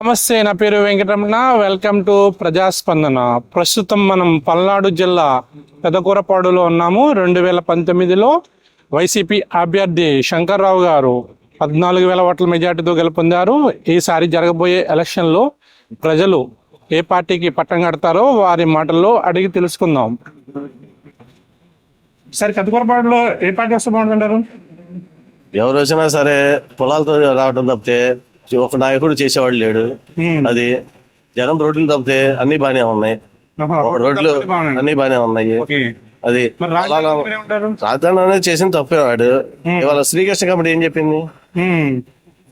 నమస్తే, నా పేరు వెంకటరమణ. Welcome to ప్రజాస్పందన. ప్రస్తుతం మనం పల్నాడు జిల్లా పెదకూరపాడులో ఉన్నాము. 2019లో వైసీపీ అభ్యర్థి శంకర్రావు గారు 14,000 ఓట్ల మెజార్టీతో గెలుపొందారు. ఈసారి జరగబోయే ఎలక్షన్లో ప్రజలు ఏ పార్టీకి పట్టం కడతారో వారి మాటల్లో అడిగి తెలుసుకుందాం. సరే, పెదకూరపాడులో ఏ పార్టీ వస్తే బాగుంటుంటారు? ఎవరు వచ్చినా సరే పొలాలతో రావడం తప్పితే ఒక నాయకుడు చేసేవాడు లేడు. అది జగన్ రోడ్లు తప్పితే అన్ని బానే ఉన్నాయి, రోడ్లు అన్ని బానే ఉన్నాయి. అది రాజధాని అనేది చేసిన తప్పేవాడు. ఇవాళ శ్రీకృష్ణ కమిటీ ఏం చెప్పింది?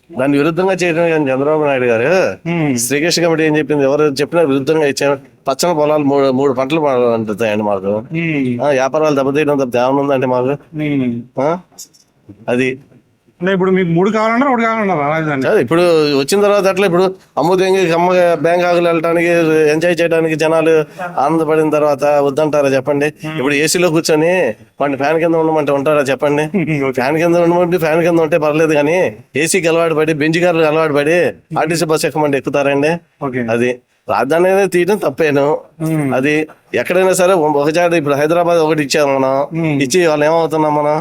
దాని విరుద్ధంగా చేయడం కానీ చంద్రబాబు నాయుడు గారు శ్రీకృష్ణ కమిటీ ఏం చెప్పింది? ఎవరు చెప్పినా విరుద్ధంగా ఇచ్చా. పచ్చని పొలాలు మూడు పంటలు పండుతాయండి మాకు. వ్యాపారాలు దెబ్బతీయడం తప్పితే ఏమనుందంటే మాకు అది. ఇప్పుడు మీకు 3 కావాలన్నా 1 కావాలన్నా ఇప్పుడు వచ్చిన తర్వాత అట్లా ఇప్పుడు అమ్ముదేంగి బ్యాంకాకులు వెళ్ళడానికి ఎంజాయ్ చేయడానికి జనాలు ఆనందపడిన తర్వాత వద్దంటారా చెప్పండి? ఇప్పుడు ఏసీలో కూర్చొని వాడిని ఫ్యాన్ కింద ఉండమంటే ఉంటారా చెప్పండి? ఫ్యాన్ కింద ఉండమంటే ఫ్యాన్ కింద ఉంటే పర్లేదు, కానీ ఏసీకి అలవాటు పడి బెంచ్ కార్లు అలవాటు పడి ఆర్టీసీ బస్ ఎక్కమంటే ఎక్కుతారండి. అది రాజధాని అనేది తీయడం తప్పేను. అది ఎక్కడైనా సరే ఒకసారి ఇప్పుడు హైదరాబాద్ ఒకటి ఇచ్చాము మనం, ఇచ్చి వాళ్ళు ఏమవుతున్నాం మనం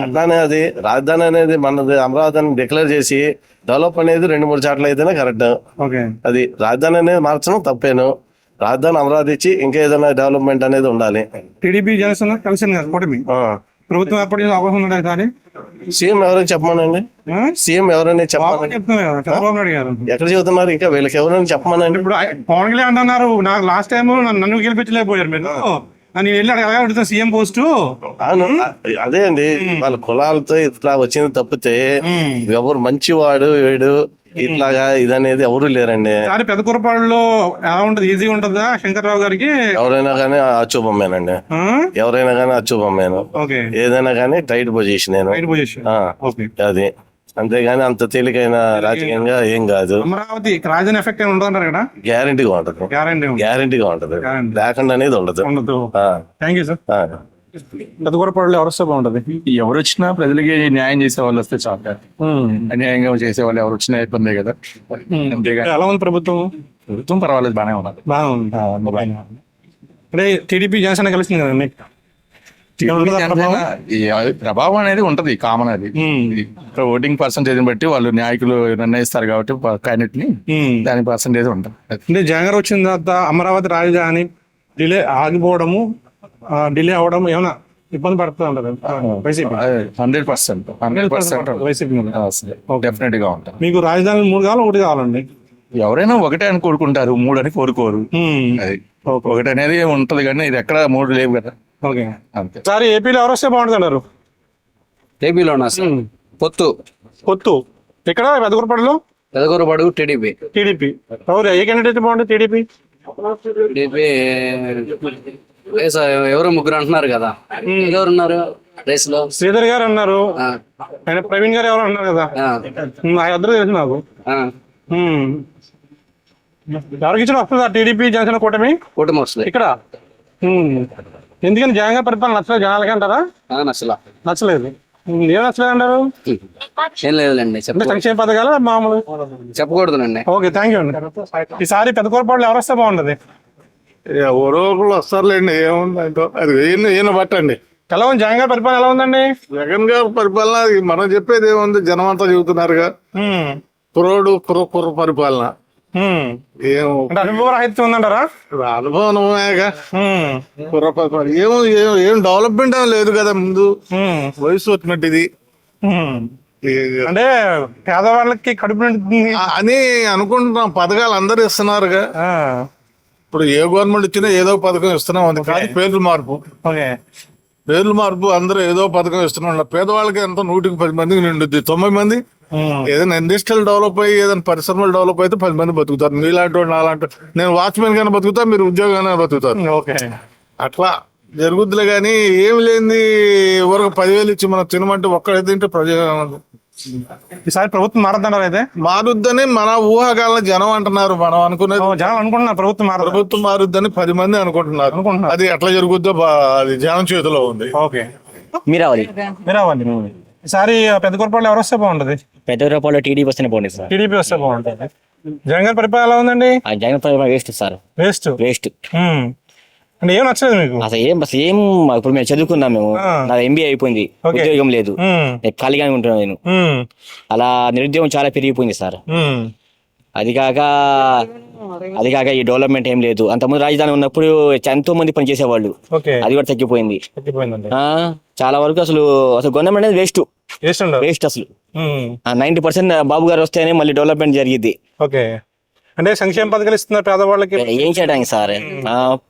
అట్లానే. అది రాజధాని అనేది మనది అమరావతిని డిక్లేర్ చేసి డెవలప్ అనేది 2-3 చోట్ల అయితేనే కరెక్ట్. అది రాజధాని అనేది మార్చడం తప్పేను. రాజధాని అమరావతి ఇచ్చి ఇంకా ఏదైనా డెవలప్మెంట్ అనేది ఉండాలి. టీడీపీ జనసేన కలిసి ప్రభుత్వం ఏర్పాటు చేసే అవకాశం ఉండే కానీ సీఎం ఎవరైనా చెప్పమనండి. సీఎం ఎవరైనా చెప్పమని చంద్రబాబు నాయుడు గారు ఎక్కడ చెబుతున్నారు? ఇంకా వీళ్ళకి ఎవరైనా చెప్పమనండి. ఇప్పుడు పవన్ కళ్యాణ్ అంటున్నారు, నాకు లాస్ట్ టైం నన్ను గెలిపించలేకపోయారు మీరు, నేను వెళ్ళి అడగడుగుతాను సీఎం పోస్ట్. అదే అండి, వాళ్ళ కులాలతో ఇట్లా వచ్చింది తప్పితే ఎవరు మంచివాడు వీడు ఇట్లాగా ఇదనేది ఎవరు లేరండి. పెదకూరపాడులో ఎలా ఉంటది? ఈజీగా ఉంటుందా శంకర్రావు గారికి? ఎవరైనా కానీ అచ్చుబొమ్మేనండి, ఎవరైనా కానీ అచ్చుబొమ్మేను. ఏదైనా కానీ టైట్ పొజిషన్. అది అంతేగాని అంత తేలికైన రాజకీయంగా ఏం కాదు. అమరావతి రాజధాని ఎఫెక్ట్ ఉండదు కదా? గ్యారంటీగా ఉంటది, గ్యారంటీగా ఉంటది, లేకుండా అనేది ఉండదు. Thank you sir. పెదకూరపాడులో ఎవరు వస్తే బాగుంటది? ఎవరు వచ్చినా ప్రజలకి న్యాయం చేసే వాళ్ళు వస్తే చాలు. అన్యాయంగా చేసే వాళ్ళు ఎవరు వచ్చినా ఇబ్బందే కదా. అంతేగా. ఎలా ఉంది ప్రభుత్వం? ప్రభుత్వం పర్వాలేదు, బాగానే ఉన్నది. అంటే టీడీపీ జనసేన కలిసింది కదండి, ప్రభావం అనేది ఉంటది, కామన్. అది ఓటింగ్ పర్సంటేజ్ బట్టి వాళ్ళు నాయకులు నిర్ణయిస్తారు కాబట్టి క్యాండిడేట్ ని దాని పర్సంటేజ్ ఉంటుంది. అంటే జగన్ వచ్చిన తర్వాత అమరావతి రాజధాని డిలే ఆగిపోవడము, డిలే అవ్వడం ఏమైనా ఇబ్బంది పడుతుంది అంటారు వైసీపీ? 100% వైసీపీ డెఫినెట్ గా ఉంటుంది. మీకు రాజధాని 3 కావాలి, 1 కావాలండి? ఎవరైనా ఒకటే అని కోరుకుంటారు, 3 అని కోరుకోరు. అది ఒకటి అనేది ఉంటది, కానీ ఇది ఎక్కడ 3 లేవు కదా. ఓకే, అంతే. సార్, ఏపీలో ఎవరు వస్తే బాగుంటుంది అంటారు? ఏపీలో పొత్తు ఇక్కడ పెదకూరపాడు టీడీపీ ఎవరు? ఏ క్యాండిడేట్ బాగుంటుంది? టీడీపీ ఎవరో 3 అంటున్నారు కదా. ఎవరున్నారు రేస్ లో? శ్రీధర్ గారు అన్నారు, ఆయన ప్రవీణ్ గారు ఎవరు అన్నారు కదా. ఇద్దరు తెలుసు నాకు. ఎవరికి ఇచ్చిన వస్తుందా టీడీపీ జనసేన కూటమి వస్తుంది ఇక్కడ? ఎందుకని జగన్ గారి పరిపాలన నచ్చలేదు జనాలకి అంటారా? నచ్చలేదు. ఏం నచ్చలేదు అంటారు? ఏం లేదులేండి, సంక్షేమ పథకాలు మామూలు చెప్పకూడదునండి. ఓకే, థ్యాంక్ యూ అండి. ఈసారి పెదకూరపాడులో ఎవరు వస్తే బాగుంటది? ఎవరో ఒకళ్ళు వస్తారులేండి, ఏముంది అది ఈయన బట్టండి. ఎలా ఉంది జగన్ గారి పరిపాలన? ఎలా ఉందండి జగన్ గారి పరిపాలన? మనం చెప్పేది ఏముంది, జనం అంతా చెబుతున్నారుగా. కుర్ర పరిపాలన అనుభవరాహిత్యం ఉందంటారా? అనుభవమేగా కుర్ర పరిపాలన. ఏం డెవలప్మెంట్ ఏం లేదు కదా. ముందు వయసు వచ్చినట్టు అంటే పేదవాళ్ళకి కడుపు అని అనుకుంటున్నాం. పథకాలు అందరు ఇస్తున్నారుగా. ఇప్పుడు ఏ గవర్నమెంట్ ఇచ్చినా ఏదో పథకం ఇస్తున్నాం. అది కాదు పేర్లు మార్పు. పేర్లు మార్పు అందరూ ఏదో పథకం ఇస్తున్నాం. పేదవాళ్ళకి ఎంత 100కి 10 మందికి నిండుద్ది. 90 మంది ఏదైనా ఇండస్ట్రియల్ డెవలప్ అయ్యి ఏదైనా పరిశ్రమలు డెవలప్ అయితే 10 మంది బతుకుతారు. మీలాంటి వాడు నాలాంటి, నేను వాచ్మెన్ గానే బతుకుతా, మీరు ఉద్యోగానే బతుకుతారు. అట్లా జరుగుద్దులే కానీ ఏమి లేని వరకు 10,000 ఇచ్చి మనం తినమంటే ఒక్కడైతే తింటే ప్రజలు. ఈసారి ప్రభుత్వం మారుతున్నారు, అయితే మారుద్దని మన ఊహాగాల జనం అంటున్నారు. మనం అనుకునేది జనం అనుకుంటున్నారు ప్రభుత్వం మారుద్దని 10 మంది అనుకుంటున్నారు. అది ఎట్లా జరుగుద్దో అది జనం చేతిలో ఉంది. ఓకే, మీరావాలి. ఈసారి పెదకూరపాడులో ఎవరు వస్తే బాగుంటది? పెదకూరపాడులో టీడీపీ వస్తేనే బాగుంటుంది సార్. టీడీపీ వస్తే బాగుంటుంది. జగన్ గారి పరిపాలన ఎలా ఉందండి? ఆ జగన్ పరిపాలన వేస్ట్ సార్, వేస్ట్. వేస్ట్. అంటే ఏం నచ్చలేదు మీకు? అసలు ఏం ఇప్పుడు మేము చదువుకున్నాం, మేము నా MBA అయిపోయింది, ఉద్యోగం లేదు, నేను ఖాళీగానే ఉంటున్నాను నేను. అలా నిరుద్యోగం చాలా పెరిగిపోయింది సార్. అది కాక ఈ డెవలప్మెంట్ ఏం లేదు. అంతకుముందు రాజధాని ఉన్నప్పుడు ఎంతో మంది పని చేసేవాళ్ళు, అది కూడా తగ్గిపోయింది. చాలా వరకు అసలు గవర్నమెంట్ అనేది వేస్ట్ అసలు. 90% బాబు గారు వస్తేనే మళ్ళీ డెవలప్మెంట్ జరిగింది. అంటే సంక్షేమ పథకాలు ఇస్తున్నారు పేదవాళ్ళకి, ఏం చేయడానికి సార్?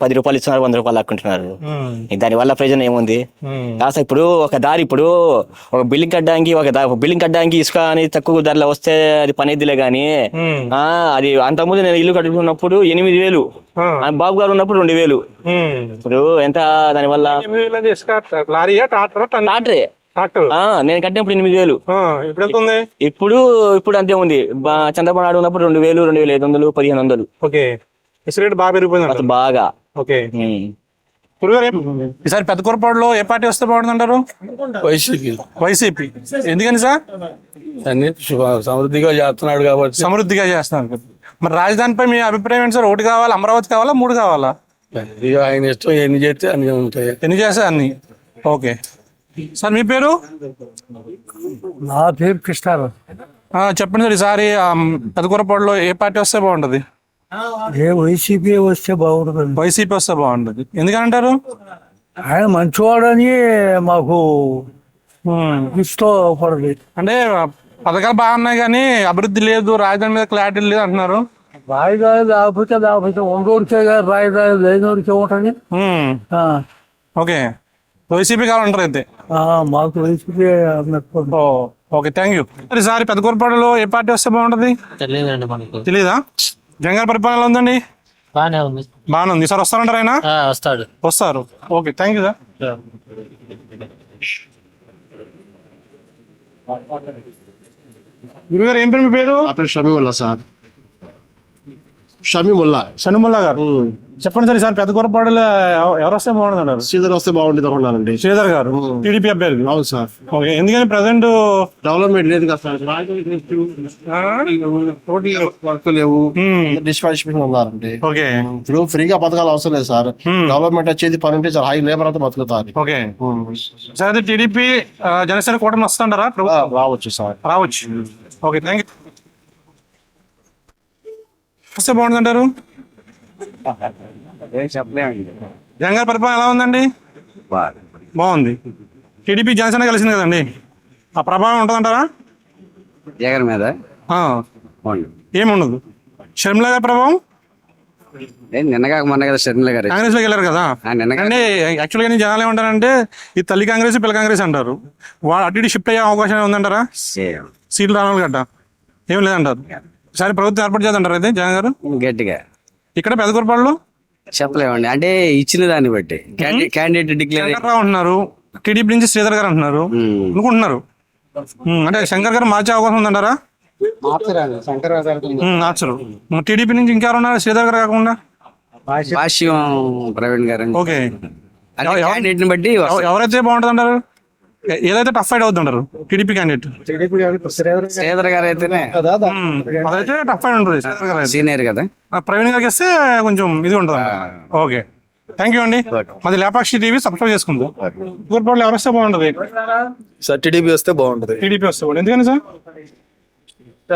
10 రూపాయలు ఇస్తున్నారు, 100 రూపాయలు లాక్కుంటున్నారు. దాని వల్ల ప్రయోజనం ఏముంది? కాస్త ఇప్పుడు ఒక దారి, ఇప్పుడు ఒక బిల్డింగ్ కట్టడానికి ఇసుక అని తక్కువ ధరలో వస్తే అది పనేదిలే గానీ, అది అంతకుముందు నేను ఇల్లు కట్టుకున్నప్పుడు 8,000, బాబు గారు ఉన్నప్పుడు 2,000. ఇప్పుడు ఎంత దాని వల్ల? నేను కట్టినప్పుడు 8,000. ఇప్పుడు అంతే ఉంది. చంద్రబాబు నాయుడు ఉన్నప్పుడు 2,000, 2,500, 1,500. బాగా పెరిగిపోయింది బాగా. ఈసారి పెద్దకూరపాడులో ఏ పార్టీ వస్తే బాగుంటుందంటారు? వైసీపీ. ఎందుకని సార్? అన్ని సమృద్ధిగా చేస్తున్నాడు కాబట్టి. సమృద్ధిగా చేస్తున్నారు. మరి రాజధానిపై మీ అభిప్రాయం ఏంటి సార్? 1 కావాలా, అమరావతి కావాలా, 3 కావాలా? ఆయన ఇష్టం, ఎన్ని చేస్తే అన్ని ఉంటాయి. ఎన్ని చేస్తే అన్ని. ఓకే సార్, మీ పేరు? నా పేరు కృష్ణారావు. చెప్పండి సార్, ఈసారి పెద్దకూరపాడులో ఏ పార్టీ వస్తే బాగుంటది? వైసీపీ వస్తే బాగుంటుంది. వైసీపీ వస్తే బాగుంటది. ఎందుకంటారు? ఆయన మంచివాడని మాకు ఇష్టపడలేదు. అంటే పథకాలు బాగున్నాయి కానీ అభివృద్ధి లేదు, రాజధాని మీద క్లారిటీ లేదు అంటున్నారు. రాజధాని లేకపోతే ఉండోడికే గారు రాజధాని లేనోడికే ఉంటుంది. ఓకే, వైసీపీ కావాలంటారు అయితే? మాకు వైసీపీ. Okay, thank you. ఈసారి పెద్దకూరపాడులో ఏ పార్టీ వస్తే బాగుంటది? తెలియదండి మనకు. తెలీదా? జగన్ గారి పరిపాలన ఉందండి? బాగానే ఉంది. బాగానే ఉంది. ఈసారి వస్తారంటారు ఆయన? వస్తారు. Okay, thank you sir. గురుగారు ఏం పేరు మీ పేరు? షమీముల్లా సార్. షమీముల్లా గారు. చెప్పండి సార్, ఈసారి పెద్దకూరపాడులో ఎవరు వస్తే బాగుంటుంది అంటారు? శ్రీధర్ వస్తే బాగుంటుంది అనుకున్నానండి. శ్రీధర్ గారు టీడీపీ అభ్యర్థి. అవును సార్. ఓకే, ఎందుకని ప్రజెంట్ డెవలప్మెంట్ లేదు కదా సార్, వర్క్ లేవు, డిస్పాన్సిబిలిటీ ఉన్నారండి. ఓకే, ఇప్పుడు ఫ్రీగా పథకాలు అవసరం లేదు సార్. డెవలప్మెంట్ వచ్చేది పని ఉంటే చాలా హై లేబర్ అంతా బతుకుతారు. ఓకే సార్, అయితే టీడీపీ జనసేన కూటమి వస్తుంటారా? రావచ్చు సార్, రావచ్చు. Okay, thank you. వస్తే బాగుంటుంది అంటారు? జగన్ గారి పరిపాలన ఎలా ఉందండి? బాగుంది. టీడీపీ జనసేన కలిసింది కదండి, ఆ ప్రభావం ఉంటుందంటారా జగన్ మీద? ఏముండదు. షర్మిల గారి ప్రభావం? నిన్నగా మొన్న కదా షర్మిల గారు కాంగ్రెస్ లోకి వెళ్ళారు కదా. అంటే యాక్చువల్గా నేను జనాలు ఏమంటారంటే ఈ తల్లి కాంగ్రెస్ పిల్ల కాంగ్రెస్ అంటారు. వాళ్ళు అటు ఇటు షిఫ్ట్ అయ్యే అవకాశం ఉందంటారా? సీట్లు రావాలి గట్ట ఏం లేదంటారు. సరే, ప్రభుత్వం ఏర్పాటు చేద్దంటారు అయితే జగన్ గారు? గట్టిగా ఇక్కడ పెద్దకూరపాడులో చెప్పలేమండి, అంటే ఇచ్చిన దాన్ని బట్టి క్యాండిడేట్ డిక్లేర్ అంటున్నారు. టీడీపీ నుంచి శ్రీధర్ గారు అంటున్నారు, అనుకుంటున్నారు. అంటే శంకర్ గారు మార్చే అవకాశం ఉందంటారా? మార్చరు. టీడీపీ నుంచి ఇంకెవరు ఉన్నారు శ్రీధర్ గారు కాకుండా? భాష్యం ప్రవీణ్ గారు. ఓకే, క్యాండిడేట్ ని బట్టి ఎవరైతే బాగుంటుంది అంటారు? ఏదైతే టఫ్ ఫైట్ అవుతుంటారు టీడీపీ క్యాండిడేట్? శ్రీధర్ గారు అయితేనే అదైతే టఫ్ ఫైట్ ఉంటుంది. సీనియర్ కదా. ప్రవీణ్ గారికి వస్తే కొంచెం ఇది ఉంటుంది. ఓకే, థ్యాంక్ యూ అండి. మాది లేపాక్షి టీవీ, సబ్స్క్రైబ్ చేసుకుందాం. కూరపాడులో ఎవరు వస్తే బాగుంటుంది? సార్ టీడీపీ వస్తే బాగుంటది. టీడీపీ వస్తే బాగుంటుంది. ఎందుకని సార్?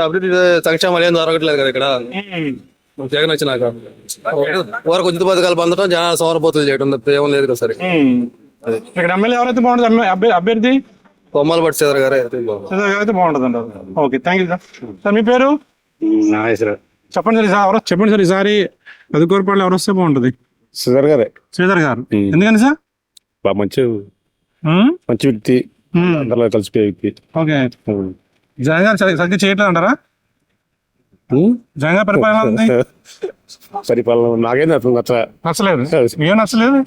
అభివృద్ధి సంక్షేమాలు ఏం జరగట్లేదు కదా ఇక్కడ. జగన్ వచ్చినాక వరకు ఉచిత పథకాలు పొందడం, జనాలు సోమరపోతులు చేయడం ఏం లేదు కదా సరే. ఇక్కడ ఎమ్మెల్యే ఎవరైతే బాగుంటుంది? అభ్యర్థి కొమ్మలపాటి శ్రీధర్ గారు అయితే బాగుంటుంది అంటారు. Okay, thank you sir. Sir మీ పేరు? చెప్పండి సార్, చెప్పండి సార్, ఈసారి పెద్దకూరపాడులో ఎవరు వస్తే బాగుంటుంది? శ్రీధర్ గారే. శ్రీధర్ గారు. ఎందుకని సార్? మంచి వ్యక్తి, అందరిలో కలిసిపోయే వ్యక్తి. ఓకే, జగన్ గారు సరిగ్గా చేయట్లేదు అంటారా? జగన్ గారి పరిపాలన నాకేం నచ్చలేదు. ఏం నచ్చలేదు?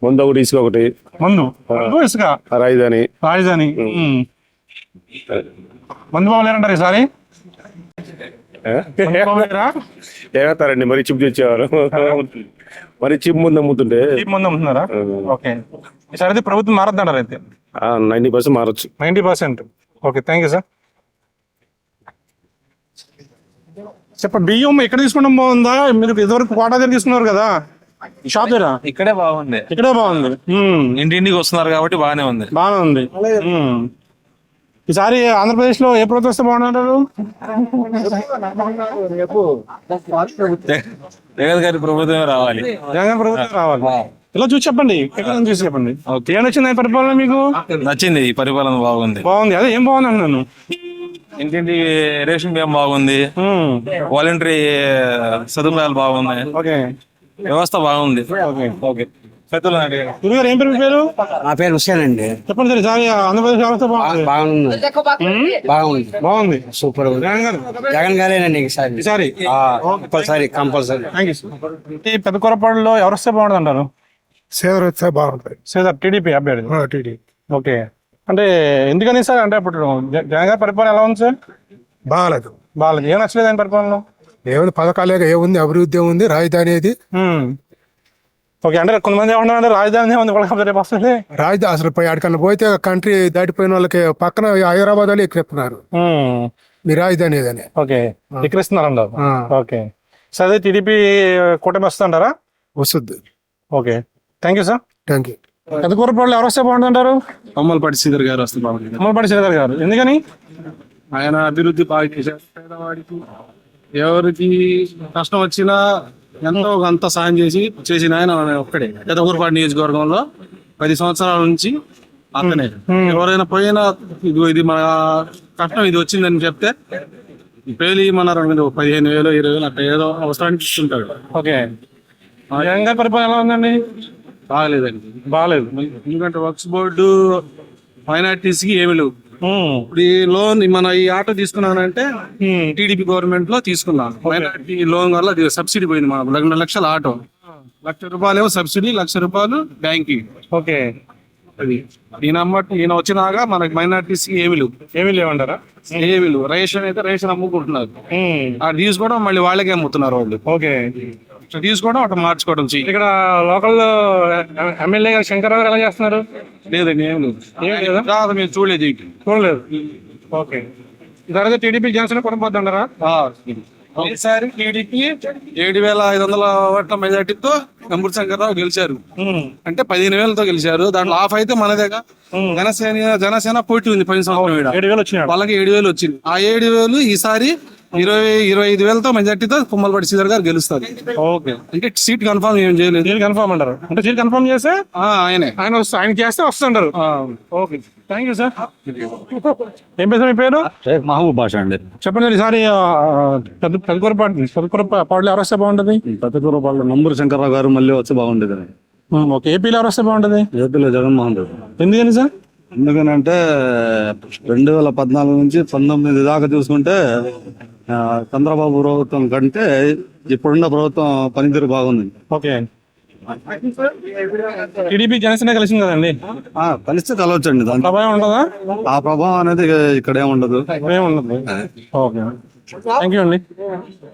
ముందు ఒకటి, ఇసుక ఒకటి, ఇసుక, రాజధాని మందు బాగలేరంటారు ఈసారి? ఏమవుతారండి, మరి చిప్ తెచ్చేవారు, మరి చిప్ ముందు అమ్ముతుంటే ముందు అమ్ముతున్నారా? ఓకే, ఈసారి అయితే ప్రభుత్వం మారద్దంటారు అయితే? 90% మారచ్చు. 90%. Okay, thank you sir. చెప్పండి, బియ్యం ఎక్కడ తీసుకోవడం బాగుందా? మీరు ఇదివరకు కోటా దగ్గర తీసుకున్నారు కదా, షాప్ దగ్గర? ఇక్కడే బాగుంది, ఇక్కడే బాగుంది. ఇంటింటికి వస్తున్నారు కాబట్టి బాగానే ఉంది. బాగానే ఉంది. ఈసారి ఆంధ్రప్రదేశ్ లో ఏ ప్రభుత్వం వస్తే బాగుంటారు? జగన్ గారి ప్రభుత్వమే రావాలి. జగన్ ప్రభుత్వం రావాలి. ఇలా చూసి చెప్పండి, ఎక్కడ నుంచి చూసి చెప్పండి. ఏం నచ్చింది ఈ పరిపాలన మీకు? నచ్చింది, ఈ పరిపాలన బాగుంది. బాగుంది. అదే ఏం బాగుంది అన్నాను. ఇంటింటి రేషన్ బియ్యం బాగుంది, వాలంటరీ సదుపాయాలు బాగున్నాయి, ఓకే, వ్యవస్థ బాగుంది. ఓకే. గురుగారు ఏం పేరు మీ పేరు? నా పేరు హుస్సేన్ అండి. చెప్పండి సార్, ఈసారి ఆంధ్రప్రదేశ్ వ్యవస్థ బాగుంది. బాగుంది, బాగుంది, సూపర్. జగన్ గారు జగన్ గారేనండి ఈసారి. ఈసారి కంపల్సరీ. Thank you sir. ఈ పెద్ద కొరపాడులో ఎవరు వస్తే బాగుంటుంది అంటారు? సేదర్ వస్తే బాగుంటుంది. సేదర్ టీడీపీ అభ్యర్థి. టీడీ ఓకే, అంటే ఎందుకని సార్? అంటే ఇప్పుడు జగన్ గారి పరిపాలన ఎలా ఉంది సార్? బాగాలేదు. బాగాలేదు. ఏం నచ్చలేదు ఆయన పరిపాలన? ఏముంది, పథకాలే ఏముంది, అభివృద్ధి ఏముంది, రాజధాని ఏది? ఓకే, అంటే కొంతమంది ఏమంటారు రాజధాని ఉంది, వాళ్ళకి రేపు వస్తుంది రాజధాని. అసలు ఆడికన్నా పోతే కంట్రీ దాటిపోయిన వాళ్ళకి పక్కన హైదరాబాద్ వాళ్ళు ఎక్కిస్తున్నారు మీ రాజధాని ఏదని. ఓకే, ఎక్కిరిస్తున్నారు. ఓకే సార్, అదే టీడీపీ కూటమి వస్తుంటారా? వస్తుంది. Okay, thank you sir. Thank you. పెద్ద కూరపాడులో ఎవరు వస్తే బాగుంటుంటారు? కొమ్మలపాటి శ్రీధర్ గారు వస్తే బాగుంటుంది. కొమ్మలపాటి శ్రీధర్ గారు. ఎందుకని? ఆయన అభివృద్ధి బాగా చేశారు. పేదవాడికి ఎవరికి కష్టం వచ్చినా ఎంతో అంత సాయం చేసిన ఆయన ఒక్కడే. పెద్దకూరుపాడు నియోజకవర్గంలో 10 సంవత్సరాల నుంచి అతనే. ఎవరైనా పోయినా ఇది మన కష్టం ఇది వచ్చిందని చెప్తే పేలి మన 15,000 20,000 అట్లా ఏదో అవసరానికి ఇస్తుంటాడు. ఓకే, జగన్ గారి పరిపాలన ఎలా ఉందండి? బాగలేదండి, బాగాలేదు. ఎందుకంటే వర్క్స్ బోర్డు మైనార్టీస్ కి ఏమి లేవు. ఇప్పుడు ఈ లోన్ మన ఈ ఆటో తీసుకున్నానంటే టీడీపీ గవర్నమెంట్ లో తీసుకున్నాను. మైనార్టీ లోన్ వల్ల సబ్సిడీ పోయింది. మా 2 లక్షల ఆటో, 1,00,000 రూపాయలు సబ్సిడీ, 1,00,000 రూపాయలు బ్యాంకింగ్. ఓకే, అది ఈయన వచ్చినాక మనకి మైనార్టీస్ కి ఏమి లేవు. ఏమీ లేవంటారా? ఏమి లేవు. రేషన్ అయితే రేషన్ అమ్ముకుంటున్నారు, అది తీసుకోవడం మళ్ళీ వాళ్ళకే అమ్ముతున్నారు వాళ్ళు. ఓకే, ఇట్లా తీసుకోవడం అట్లా మార్చుకోవడం చెయ్యి. ఇక్కడ లోకల్ ఎమ్మెల్యే గారు శంకర్రావు గారు ఎలా చేస్తున్నారు? లేదండి, ఏం లేదు. ఏం లేదా? తర్వాత మీరు చూడలేదు. చూడలేదు. ఓకే, ఈసారి టీడీపీ జనసేన కొనపోతుంటారా? ఈసారి టీడీపీ 7,500 ఓట్ల మెజార్టీతో గంపూడి శంకర్రావు గెలిచారు. అంటే 15,000తో గెలిచారు. దాంట్లో ఆఫ్ అయితే మనదేగా. జనసేన పోటీ ఉంది 10 సంవత్సరం. 7,000 వచ్చినాయి. వాళ్ళకి 7,000 వచ్చింది. ఆ 7,000 ఈసారి 25,000తో మెజార్టీతో కొమ్మలపాటి శ్రీధర్ గారు గెలుస్తారు. ఓకే, అంటే సీట్ కన్ఫర్మ్ ఏం చేయలేదు. సీట్ కన్ఫర్మ్ అంటారు. అంటే సీట్ కన్ఫర్మ్ చేస్తే ఆయన చేస్తే వస్తుంటారు. Okay, thank you sir. ఏం పేరు మీ పేరు? మహబూబ్ బాషా అండి. చెప్పండి సార్, ఈసారి పెద్దకూరపాడులో ఎవరు వస్తే బాగుంటుంది? పెద్దకూరపాడులో నంబూరు శంకర్రావు గారు మళ్ళీ వచ్చి బాగుండేది. ఓకే, ఏపీలో ఎవరు వస్తే బాగుంటుంది? ఏపీలో జగన్మోహన్ రెడ్డి. ఎందుకని సార్? ఎందుకనంటే 2014 నుంచి 19 దాకా చూసుకుంటే చంద్రబాబు ప్రభుత్వం కంటే ఇప్పుడున్న ప్రభుత్వం పనితీరు బాగుంది. ఓకే, టీడీపీ జనసేన కలిసింది కదండి, కలిస్తే కలవచ్చండి. దాని ప్రభావం ఉంటుందా? ఆ ప్రభావం అనేది ఇక్కడ ఏముండదు. ఏముండదు. ఓకే, థ్యాంక్ యూ అండి.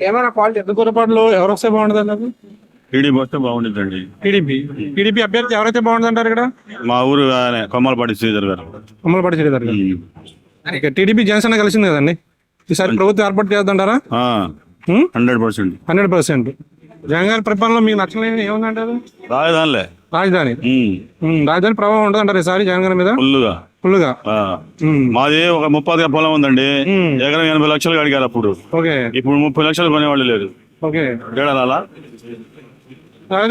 ఏమైనా క్వాలిటీ పెద్దకూరపాడులో ఎవరు వస్తే బాగుంటుంది అన్నారు? టీడీపీ వస్తే బాగుంటుందండి. టీడీపీ అభ్యర్థి ఎవరైతే బాగుంటుంది అంటారు ఇక్కడ? మా ఊరు కొమ్మలపాటి శ్రీధర్ గారు. కొమ్మలపాటి శ్రీధర్ గారు. ఓకే, టీడీపీ జనసేన కలిసింది కదండి, ఈసారి ప్రభుత్వం ఏర్పాటు చేద్దంటారా? 100%. 100%. జగన్ గారి పరిపాలనలో మీకు నచ్చలేదు ఏముందంటారు? రాజధానిలే. రాజధాని ప్రభావం ఉంటుంది అంటారు ఈసారి జగన్ గారి మీద? ఫుల్గా. మాది ఒక 30 పొలం ఉందండి. ఎకరం 80 లక్షలు అడిగారు అప్పుడు. ఓకే, ఇప్పుడు 30 లక్షలు కొనేవాళ్ళు లేదు. ఓకే, తేడాలా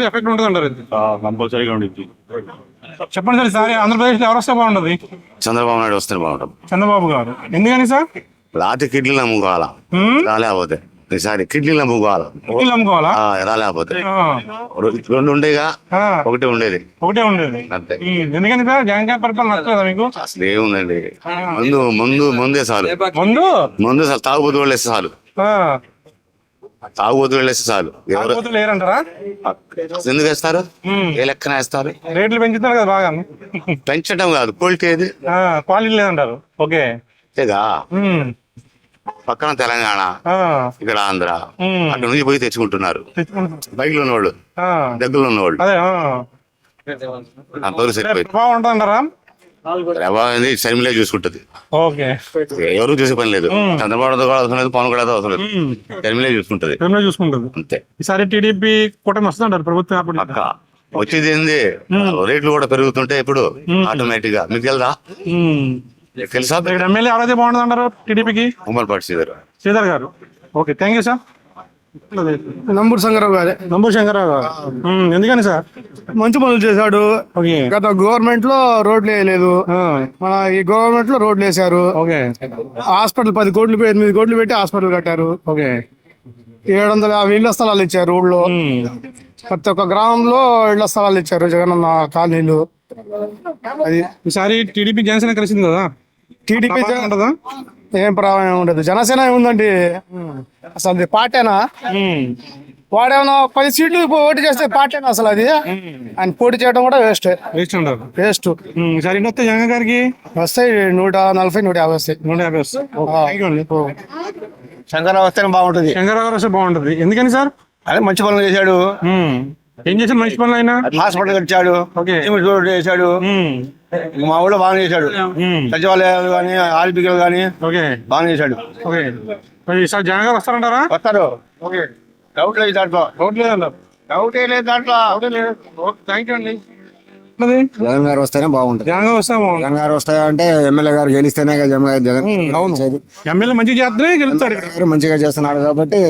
ఎఫెక్ట్ ఉంటుంది అంటారు. కంపల్సరీగా ఉండిద్ది. చెప్పండి సార్, ఈసారి ఆంధ్రప్రదేశ్ లో ఎవరు వస్తే బాగుంటుంది? చంద్రబాబు నాయుడు వస్తే బాగుంటుంది. చంద్రబాబు గారు. ఎందుకని సార్? రాత్రి కిడ్నీలు అమ్ముకోవాలా, రాలేకపోతే ఈసారి కిడ్నీలు అమ్ముకోవాలా, అమ్ముకోవాలా, రాలేకపోతే 2 ఉండేగా, ఒకటే ఉండేది అంతే. ఎందుకని సార్ జగన్ గారి పరిపాలన నచ్చలేదా మీకు? అసలు ఏముందండి, ముందే చాలు, ముందు చాలు. తాగుబోతు వాళ్ళు వేస్తే చాలు, తాగుబోతు వాళ్ళు వేస్తే చాలు. ఎవరు లేరంటారా? ఎందుకు వేస్తారు? ఏ లెక్కన వేస్తారు? రేట్లు పెంచుతారు కదా బాగా. పెంచడం కాదు, క్వాలిటీ ఏది, క్వాలిటీ లేదంటారు. ఓకే, పక్కన తెలంగాణ, ఇక్కడ ఆంధ్ర, అక్కడ నుంచి పోయి తెచ్చుకుంటున్నారు. బైక్లో ఉన్నవాళ్ళు, దగ్గరలో ఉన్నవాళ్ళు. ప్రభావం ఉంటుందంటారా? ప్రభావం అనేది షర్మిలే చూసుకుంటది, ఓకే ఎవరు చూసే పని లేదు. చంద్రబాబు కూడా అవసరం లేదు, పవన్ కూడా అవసరం లేదు, షర్మిలే చూసుకుంటది ఏమైనా చూసుకుంటుంది. అంతే. ఈసారి టీడీపీ కూటమి వస్తుందంటారు ప్రభుత్వం ఏర్పడి. పక్క వచ్చేది ఏంది, రేట్లు కూడా పెరుగుతుంటాయి ఇప్పుడు ఆటోమేటిక్ గా. మీకు తెలుసా? మీకు తెలుసా? ఇక్కడ ఎమ్మెల్యే ఎవరైతే బాగుంటుంది అంటారు టీడీపీకి? ఉమ్మడిపాటి శ్రీధర్. శ్రీధర్ గారు. Okay, thank you sir. Namburu Shankar Rao గారే. నంబూరు శంకరరావు గారు. ఎందుకని సార్? మంచి పనులు చేశాడు. ఓకే. గత గవర్నమెంట్ లో రోడ్లు వేయలేదు, మన ఈ గవర్నమెంట్ లో రోడ్లు వేశారు. ఓకే. హాస్పిటల్ 10 కోట్లు 8 కోట్లు పెట్టి హాస్పిటల్ కట్టారు. ఓకే. 750 ఇళ్ల స్థలాలు ఇచ్చారు ఊళ్ళో. ప్రతి ఒక్క గ్రామంలో ఇళ్ల స్థలాలు ఇచ్చారు జగనన్న కాలనీలు. అది ఈసారి టీడీపీ జనసేన కలిసింది కదా, టీడీపీ ఉంటుందా? ఏం ప్రభావం ఉండదు. జనసేన ఏముందండి, అసలు అది పార్టీనా? వాడేమన్నా 10 సీట్లు పోటీ చేస్తే పార్టీనా అసలు? అది ఆయన పోటీ చేయడం కూడా వేస్ట్ అంటారు. వేస్ట్. ఈసారి ఎన్ని వస్తాయి జగన్ గారికి? వస్తాయి 140 150 వస్తాయి. 150 వస్తాయి. థ్యాంక్ యూ అండి. శంకరరావు వస్తేనే బాగుంటది. శంకరరావు గారు వస్తే బాగుంటుంది. ఎందుకని సార్? అదే మంచి పనులు చేశాడు. ఏం చేశారు మంచి పనులు అయినా? హాస్పిటల్ కట్టాడు, ఓకే. రోడ్డు చేశాడు. మా ఊళ్ళో బాగా చేశాడు. సచివాలయాలు కానీ ఆర్బికలు కానీ ఓకే బాగా చేశాడు. ఓకే. మరి ఈసారి జగన్ గారు వస్తారంటారా? వస్తారు. ఓకే. డౌట్ లేదు దాంట్లో. డౌట్ లేదన్నారు. డౌటే లేదు దాంట్లో. థ్యాంక్ యూ అండి. జగన్ గారు వస్తేనే బాగుంటుంది. జగన్ గారు వస్తే బాగుంటుంది. జగన్ గారు వస్తాయంటే ఎమ్మెల్యే గారు గెలిస్తేనే జగన్ అవును, ఎమ్మెల్యే మంచిగా చేస్తేనే గెలుస్తాడు. గారు మంచిగా చేస్తున్నాడు కాబట్టి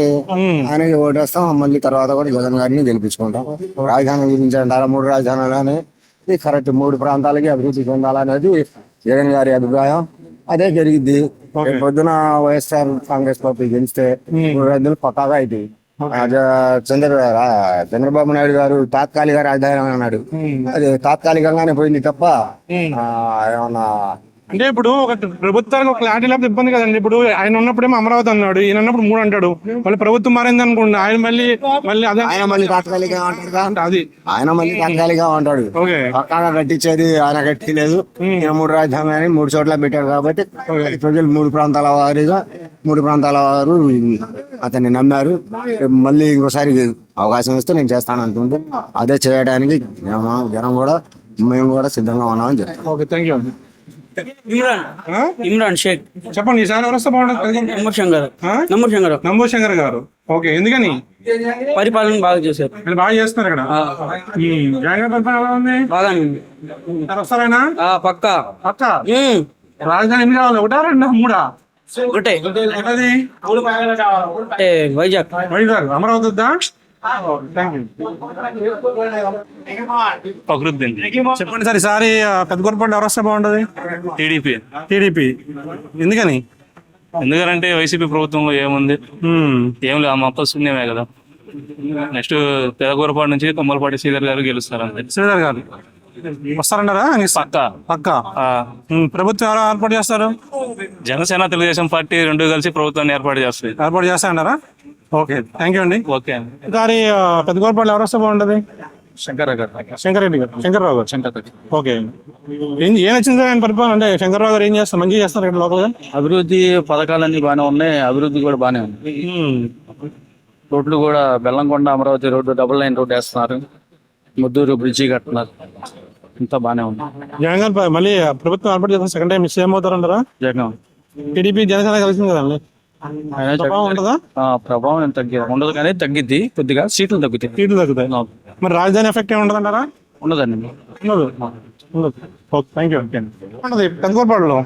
ఆయనకి ఓటేస్తాం. మళ్ళీ తర్వాత కూడా జగన్ గారిని గెలిపించుకుంటాం. రాజధాని గురించి అంటారా, 3 రాజధానులు అనేది కరెక్ట్. 3 ప్రాంతాలకి అభివృద్ధి చెందాలనేది జగన్ గారి అభిప్రాయం. అదే జరిగింది. పొద్దున వైఎస్ఆర్ కాంగ్రెస్ పార్టీ గెలిస్తే 3 రాజధానులు పక్కాగా అయితే చంద్రబాబు నాయుడు గారు తాత్కాలిక రాజధాని అన్నాడు. అది తాత్కాలికంగానే పోయింది తప్ప ఏమన్నా అంటే ఇప్పుడు ఒక ప్రభుత్వానికి ఒక క్లారిటీ లేకపోతే ఇబ్బంది కదండి. ఇప్పుడు ఆయన ఉన్నప్పుడేమో అమరావతి అన్నాడు, ఈయన ఉన్నప్పుడు 3 అంటాడు. మళ్ళీ ప్రభుత్వం మారింది అనుకోండి, ఆయన మళ్ళీ అదే ఆయన మళ్ళీ తాత్కాలికంగా అంటాడు. అది ఆయన మళ్ళీ తాత్కాలికంగా అంటాడు. ఓకే. పక్కాగా కట్టించేది ఆయన కట్టిలేదు. 3 రాజధాని 3 చోట్ల పెట్టారు కాబట్టి ప్రజలు 3 ప్రాంతాల వారీగా 3 ప్రాంతాల వారు అతన్ని నమ్మారు. మళ్ళీ ఇంకోసారి అవకాశం ఇస్తే నేను చేస్తాను అనుకుంటే అదే చేయడానికి జనం కూడా మేము కూడా సిద్ధంగా ఉన్నామని చెప్తాం. Okay, thank you. Imran Sheikh. చెప్పండి, ఈసారి ఎవరు వస్తే బాగుంటుంది? నంబూరు శంకర్ గారు. ఓకే, ఎందుకని? పరిపాలన బాగా చేశారు. వీళ్ళు బాగా చేస్తున్నారు ఇక్కడ. జగన్ గారి పరిపాలన ఎలా ఉంది? బాగానే సార్ వస్తారైనా? పక్కా. పక్క రాజధాని ఎన్ని కావాలి? 1, 2, 3? ఒకటే. ఒకటి వైజాగ్. వైజాగ్. అమరావతి వద్దా? చెప్పండి సార్, ఈసారి పెద్దగొరపాటు ఎవరు వస్తే బాగుంటది? టీడీపీ. ఎందుకని? ఎందుకంటే వైసీపీ ప్రభుత్వంలో ఏముంది, ఏం లేదు, మొత్తం శూన్యమే కదా. నెక్స్ట్ పెదకూరపాడు నుంచి కొమ్మలపాటి శ్రీధర్ గారు గెలుస్తారు అంతే. శ్రీధర్ గారు వస్తారంటారా? పక్కా. ప్రభుత్వం ఎవరు ఏర్పాటు చేస్తారు? జనసేన తెలుగుదేశం పార్టీ 2 కలిసి ప్రభుత్వాన్ని ఏర్పాటు చేస్తారంటారా? ఓకే, థ్యాంక్ యూ అండి. ఓకే. ఈసారి పెద్దగొరపాడు ఎవరు వస్తే బాగుంటది? శంకర్రావు గారు. ఓకే. ఏం నచ్చింది ఆయన పరిపాలన? అంటే శంకర్రావు గారు ఏం చేస్తారు? మంచిగా చేస్తారు ఇక్కడ లోపల? అభివృద్ధి పథకాలన్నీ బాగానే ఉన్నాయి. అభివృద్ధి కూడా బాగానే ఉంది. రోడ్లు కూడా బెల్లంకొండ అమరావతి రోడ్డు 9 రోడ్డు వేస్తున్నారు. ముద్దూరు బ్రిడ్జి కట్టున్నారు. ఇంత బాగానే ఉంది. జగన్ గారు మళ్ళీ ప్రభుత్వం ఏర్పాటు చేస్తారు, సెకండ్ టైం మిస్ ఏమవుతారంటారా? జగన్ టీడీపీ జనసేన కలిసింది కదండి, ఉంటుందా? ప్రభావం ఏం ఉండదు కానీ తగ్గిద్ది కొద్దిగా. సీట్లు తగ్గుతాయి. మరి రాజధాని ఎఫెక్ట్ ఏమి ఉండదంటారా? ఉండదండి. ఉండదు. Thank you. పెద్దగొరపాడులో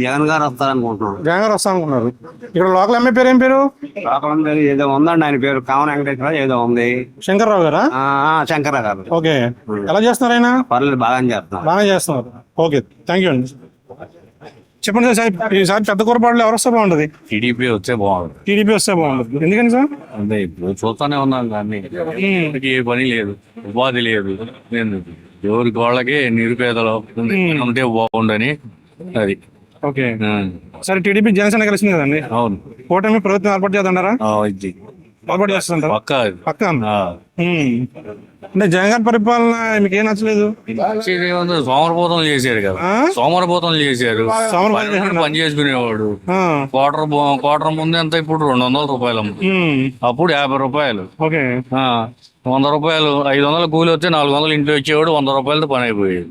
జగన్ గారు వస్తారనుకుంటున్నాను. జగన్ గారు వస్తారనుకున్నారు. ఇక్కడ లోకల్ ఎమ్మెల్యే పేరు ఏం పేరు? ఏదో ఉందండి ఆయన పేరు, కామన్ వెంకటేశ్వర ఏదో ఉంది. శంకర్రావు గారా? శంకర గారు. ఓకే. ఎలా చేస్తున్నారు ఆయన? పర్లేదు, బాగానే చేస్తున్నారు. ఓకే, థ్యాంక్ యూ అండి. చెప్పండి సార్, ఈసారి పెద్దగొరపాడులో ఎవరు వస్తే బాగుంటది? టీడీపీ వస్తే బాగుంటుంది. ఎందుకని సార్? అంటే ఇప్పుడు చూస్తానే ఉన్నాం కానీ ఏ పని లేదు, ఉపాధి లేదు. ఎవరికి వాళ్ళకి నిరుపేదలు ఉంటే బాగుండని అది. ఓకే. సరే, టీడీపీ జనసేన కలిసింది కదండి. అవును. కూటమి ప్రభుత్వం ఏర్పాటు చేద్దారా? బాగుపడి చేస్తుంటారు పక్క పక్క అంటే జగన్ గారి పరిపాలన మీకు ఏం నచ్చలేదు? సోమరపోతం చేశాడు కదా, సోమరపోతం చేశారు. పని చేసుకునేవాడు. క్వార్టర్ ముందు ఎంత, ఇప్పుడు 200 రూపాయలు అప్పుడు 50 రూపాయలు. ఓకే 100 రూపాయలు, 500 కూలి వస్తే 400 ఇంట్లో వచ్చేవాడు. 100 రూపాయలతో పని అయిపోయేది.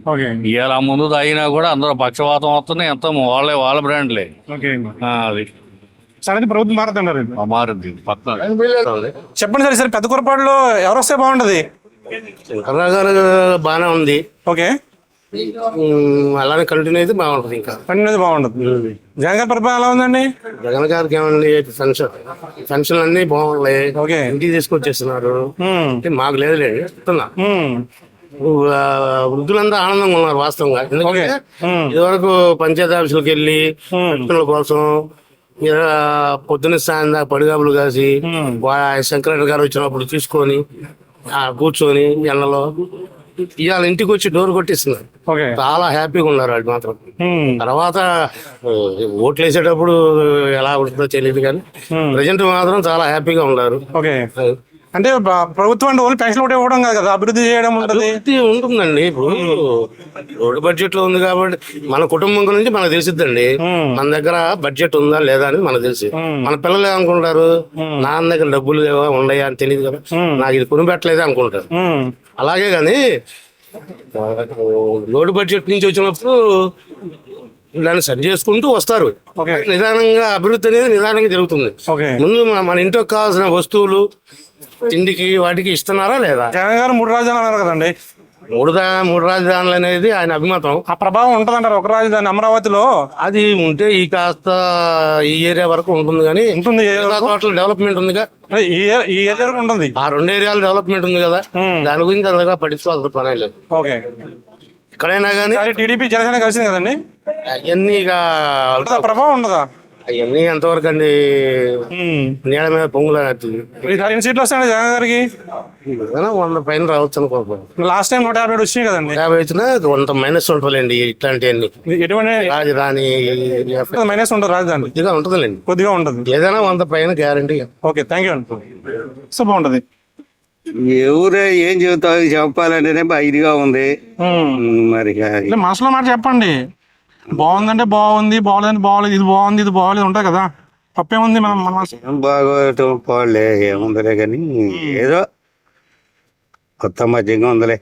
ఇవాళ ముందు తాగినా కూడా అందరూ పక్షవాతం వస్తున్నాయి. ఎంత వాళ్ళ బ్రాండ్లే. అది సరే ప్రభుత్వం మారుతున్నారు, మారుద్ది పక్క. చెప్పండి సార్. పెద్ద కురపాడులో ఎవరు వస్తే బాగుంటది? బాగానే ఉంది. ఓకే అలానే కంటిన్యూ అయితే బాగుంటుంది. ఇంకా కంటిన్యూ బాగుంటది. జగన్ గారి పరిపాలన ఎలా ఉందండి? జగన్ గారికి ఏమండి పెన్షన్ అన్ని బాగున్నాయి. ఓకే ఇంటికి తీసుకొచ్చేస్తున్నారు. మాకు లేదులేండి చెప్తున్నా. వృద్ధులంతా ఆనందంగా ఉన్నారు వాస్తవంగా. ఎందుకంటే ఇదివరకు పంచాయతీ ఆఫీసులకు వెళ్ళి పెన్షన్ల కోసం పొద్దున్న సాయం దాకా పడిగాపులు కాసి శంకరెడ్డి గారు వచ్చినప్పుడు తీసుకొని కూర్చొని ఎండలో ఇవాళ ఇంటికి వచ్చి డోర్ కొట్టిస్తున్నారు. చాలా హ్యాపీగా ఉన్నారు వాళ్ళు మాత్రం. తర్వాత ఓట్లు వేసేటప్పుడు ఎలా ఉంటుందో తెలియదు కానీ ప్రజెంట్ మాత్రం చాలా హ్యాపీగా ఉన్నారు. అంటే ప్రభుత్వం అంటే ఓన్లీ పెన్షన్ ఒకటే ఇవ్వడం కాదు కదా, అభివృద్ధి చేయడం ఉంటుందండి. ఇప్పుడు రోడ్డు బడ్జెట్ లో ఉంది కాబట్టి మన కుటుంబం గురించి మనకు తెలిసిద్దండి. మన దగ్గర బడ్జెట్ ఉందా లేదా అని మనకు తెలిసి, మన పిల్లలు ఏమనుకుంటారు, నాన్న దగ్గర డబ్బులు ఉన్నాయా అని తెలియదు కదా, నాకు ఇది కొనిపెట్టలేదే అనుకుంటారు. అలాగే కానీ రోడ్డు బడ్జెట్ నుంచి వచ్చినప్పుడు దాన్ని సరి చేసుకుంటూ వస్తారు. నిదానంగా అభివృద్ధి అనేది నిదానంగా జరుగుతుంది. ముందు మన ఇంటికి కావాల్సిన వస్తువులు తిండికి వాటికి ఇస్తున్నారా లేదా? జగన్ గారు 3 రాజధానులు అన్నారు కదండి. మూడు రాజధానులు అనేది ఆయన అభిమతం. ఆ ప్రభావం ఉంటుందంటారు ఒక రాజధాని అమరావతిలో? అది ఉంటే ఈ కాస్త ఈ ఏరియా వరకు ఉంటుంది కానీ టోటల్ డెవలప్మెంట్ ఉందిగా, ఈ ఏరియా ఉంటుంది. ఆ 2 ఏరియాలు డెవలప్మెంట్ ఉంది కదా, దాని గురించి అంతగా పట్టించుకోవాల్సిన పని లేదు. ఓకే ఎక్కడైనా కానీ టీడీపీ జనసేన కలిసింది కదండి, అవన్నీ ప్రభావం ఉండదా? అవన్నీ ఎంతవరకు అండి, నీళ్ళ మీద పొంగులు ఎన్ని సీట్లు వస్తాయండి జగన్ గారికి? 100 పైన రావచ్చు అనుకో. లాస్ట్ టైం 157 వచ్చినాయి కదండి. 50 వచ్చినా 100 మైనస్ ఉంటుందండి. ఇట్లాంటివన్నీ ఎటువంటి రాజధాని మైనస్ ఉంటుంది, రాజధాని కొద్దిగా ఉంటుందండి, కొద్దిగా ఉంటుంది. ఏదైనా 100 పైన గ్యారంటీ. ఓకే థ్యాంక్ యూ అండి. సో బాగుంటది. ఎవరే ఏం చెబుతావు చెప్పాలంటేనే ఇదిగా ఉంది. మరి మనసులో మాట చెప్పండి. బాగుందంటే బాగుంది, బాగోలేదంటే బాగోలేదు, ఇది బాగుంది ఇది బాగోలేదు ఉంటాయి కదా, తప్పేముంది? మనం బాగోటం పోలే ఏముందలే కానీ ఏదో కొత్త మధ్యంగా ఉందలే.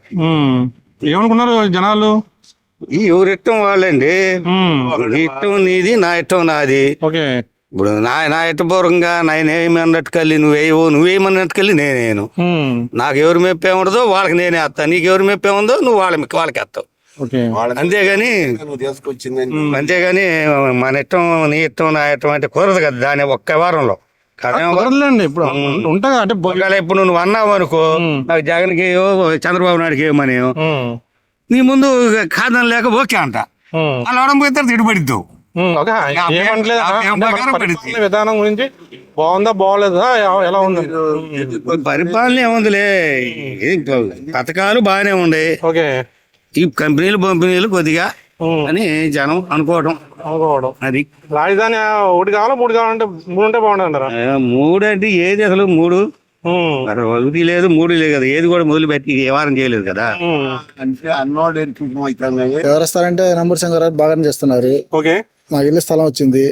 ఏమనుకున్నారు జనాలు? ఈ ఎవరిష్టం వాళ్ళండి. నీ ఇష్టం నీది, నా ఇష్టం నాది. ఓకే ఇప్పుడు నా ఇష్టపూర్వకంగా నేనేమన్నట్టు కలిసి నువ్వేమన్నట్టు కలిసి నేనేను. నాకు ఎవరు మెప్పే ఉండదో వాళ్ళకి నేనే వేస్తా, నీకు ఎవరు మెప్పే ఉందో నువ్వు వాళ్ళకి వేస్తావు. అంతేగాని మన ఇష్టం నీ ఇష్టం నా ఇష్టం అంటే కుదరదు కదా. దాని ఒక్క వారంలో కుదరదులేండి. ఇప్పుడు ఉంటాయి అంటే ఇప్పుడు నువ్వు అన్నావు అనుకో, నాకు జగన్కి చంద్రబాబు నాయుడుకి ఏమని నీ ముందు కాదని లేక ఓకే అంట, అలా అవడం తిడిపడిద్దావు. విధానం గురించి బాగుందా బాగోలేదా ఎలా ఉంది? పరిపాలన ఏముందిలే, పథకాలు బాగానే ఉండే. ఓకే ఈ కంపెనీలు కొద్దిగా అని జనం అనుకోవడం అది. రాజధాని 1 కావాలా 3 కావాలంటే 3 ఉంటే బాగుంటుంది అంటారా? 3 అంటే ఏది అసలు 3 1 లేదు 3 లేదు కదా, ఏది కూడా మొదలు పెట్టి వ్యవహారం చేయలేదు కదా. ఎవరు వస్తారంటే నంబర్ శంకర్ బాగానే చేస్తున్నారు. ఓకే నాకు ఇల్లు స్థలం వచ్చింది,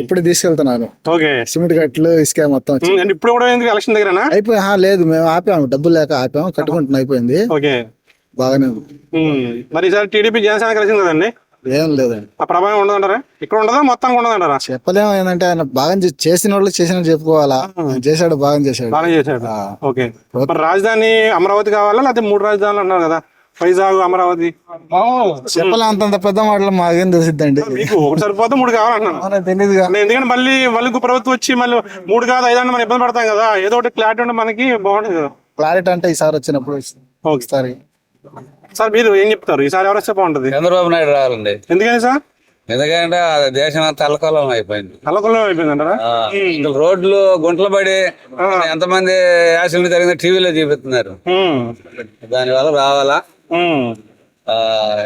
ఇప్పుడు తీసుకెళ్తున్నాను. ఓకే సిమెంట్ కట్టలు ఇసుక మొత్తం ఇప్పుడు కూడా ఎలక్షన్ దగ్గర అయిపోయి. లేదు మేము ఆపాము, డబ్బులు లేక ఆపాము, కట్టుకుంటున్నా అయిపోయింది. ఓకే బాగానే మరి ఈసారి టీడీపీ జనసేన కలిసింది కదండి, ఏం లేదండి. ఆ ప్రభావం ఉండదంటారా? ఇక్కడ ఉండదా మొత్తం ఉండదంటారా? చెప్పలేము. ఏంటంటే ఆయన బాగా చేసిన వాళ్ళు చేసినట్టు చెప్పుకోవాలా, చేశాడు బాగా చేశాడు. ఓకే మరి రాజధాని అమరావతి కావాలా లేకపోతే 3 రాజధానులు అన్నారు కదా, వైజాగ్ అమరావతి? చెప్పలే, అంతంత పెద్ద మాటలు మాకేం తెలిసిద్దండి. మీకు 1 సరిపోతే 3 కావాలన్నాను తెలియదుగా. ఎందుకంటే మళ్ళీ ప్రభుత్వం వచ్చి మళ్ళీ 3 కాదు 5 అంటే మనం ఇబ్బంది పడతాం కదా, ఏదో ఒకటి క్లారిటీ ఉంటే మనకి బాగుంటుంది కదా. క్లారిటీ అంటే ఈసారి వచ్చినప్పుడు ఒకసారి. సార్ మీరు ఏం చెప్తారు, ఈసారి ఎవరు వస్తే బాగుంటది? చంద్రబాబు నాయుడు రావాలండి. ఎందుకని సార్? ఎందుకంటే దేశం అంతా అల్లకల్లం అయిపోయింది. అల్లకల్లం అయిపోయిందంటారా? రోడ్లు గుంటలు పడి ఎంతమంది యాక్సిడెంట్ జరిగిందో టీవీలో చూపిస్తున్నారు. దాని వల్ల రావాలా?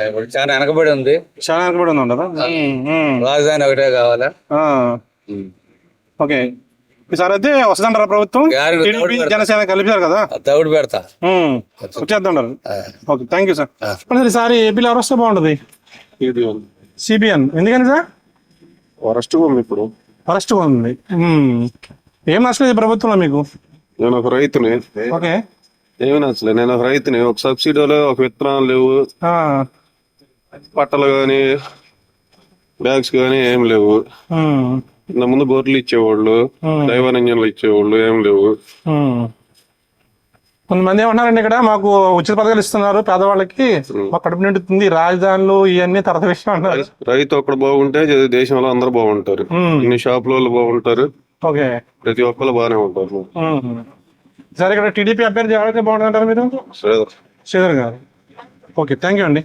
ఇప్పుడు చాలా వెనకబడి ఉంది. చాలా వెనకబడి ఉంది అంటారా? రాజధాని ఒకటే కావాలా? ఓకే ఈసారి అయితే వస్తుందంటారా ప్రభుత్వం? టీడీపీ జనసేన కలిపారు కదా, తవుడు పెడతా. వచ్చేద్దంటారు. Okay, thank you sir. ఈసారి ఏపీలో ఎవరు వస్తే బాగుంటుంది? సిబిఎన్. ఎందుకని సార్? వరస్ట్ ఉంది ఇప్పుడు. ఫస్ట్ ఉంది. ఏం నచ్చలేదు ప్రభుత్వంలో మీకు? నేను ఒక రైతుని. ఓకే. ఏమి నచ్చలేదు, నేను ఒక రైతుని. ఒక సబ్సిడీలో ఒక విత్తనాలు లేవు, బట్టలు కానీ బ్యాగ్స్ కానీ ఏం లేవు. ఇంత ముందు గొర్రెలు ఇచ్చేవాళ్ళు, డైవర్ ఇంజన్లు ఇచ్చేవాళ్ళు, ఏం లేవు. కొంతమంది ఏమన్నారండి, ఇక్కడ మాకు ఉచిత పథకాలు ఇస్తున్నారు పేదవాళ్ళకి, మా కడుపు నిండుతుంది, రాజధానులు ఇవన్నీ తర్వాత విషయం అన్నారు. రైతు ఒక్కడు బాగుంటే దేశంలో అందరూ బాగుంటారు. ఇన్ని షాపుల వాళ్ళు బాగుంటారు. ఓకే. ప్రతి ఒక్కరు బాగానే ఉంటారు. సరే, ఇక్కడ టీడీపీ అభ్యర్థి ఎవరైతే బాగుంటుంటారు మీరు? శ్రీధర్ గారు. ఓకే, థ్యాంక్ యూ అండి.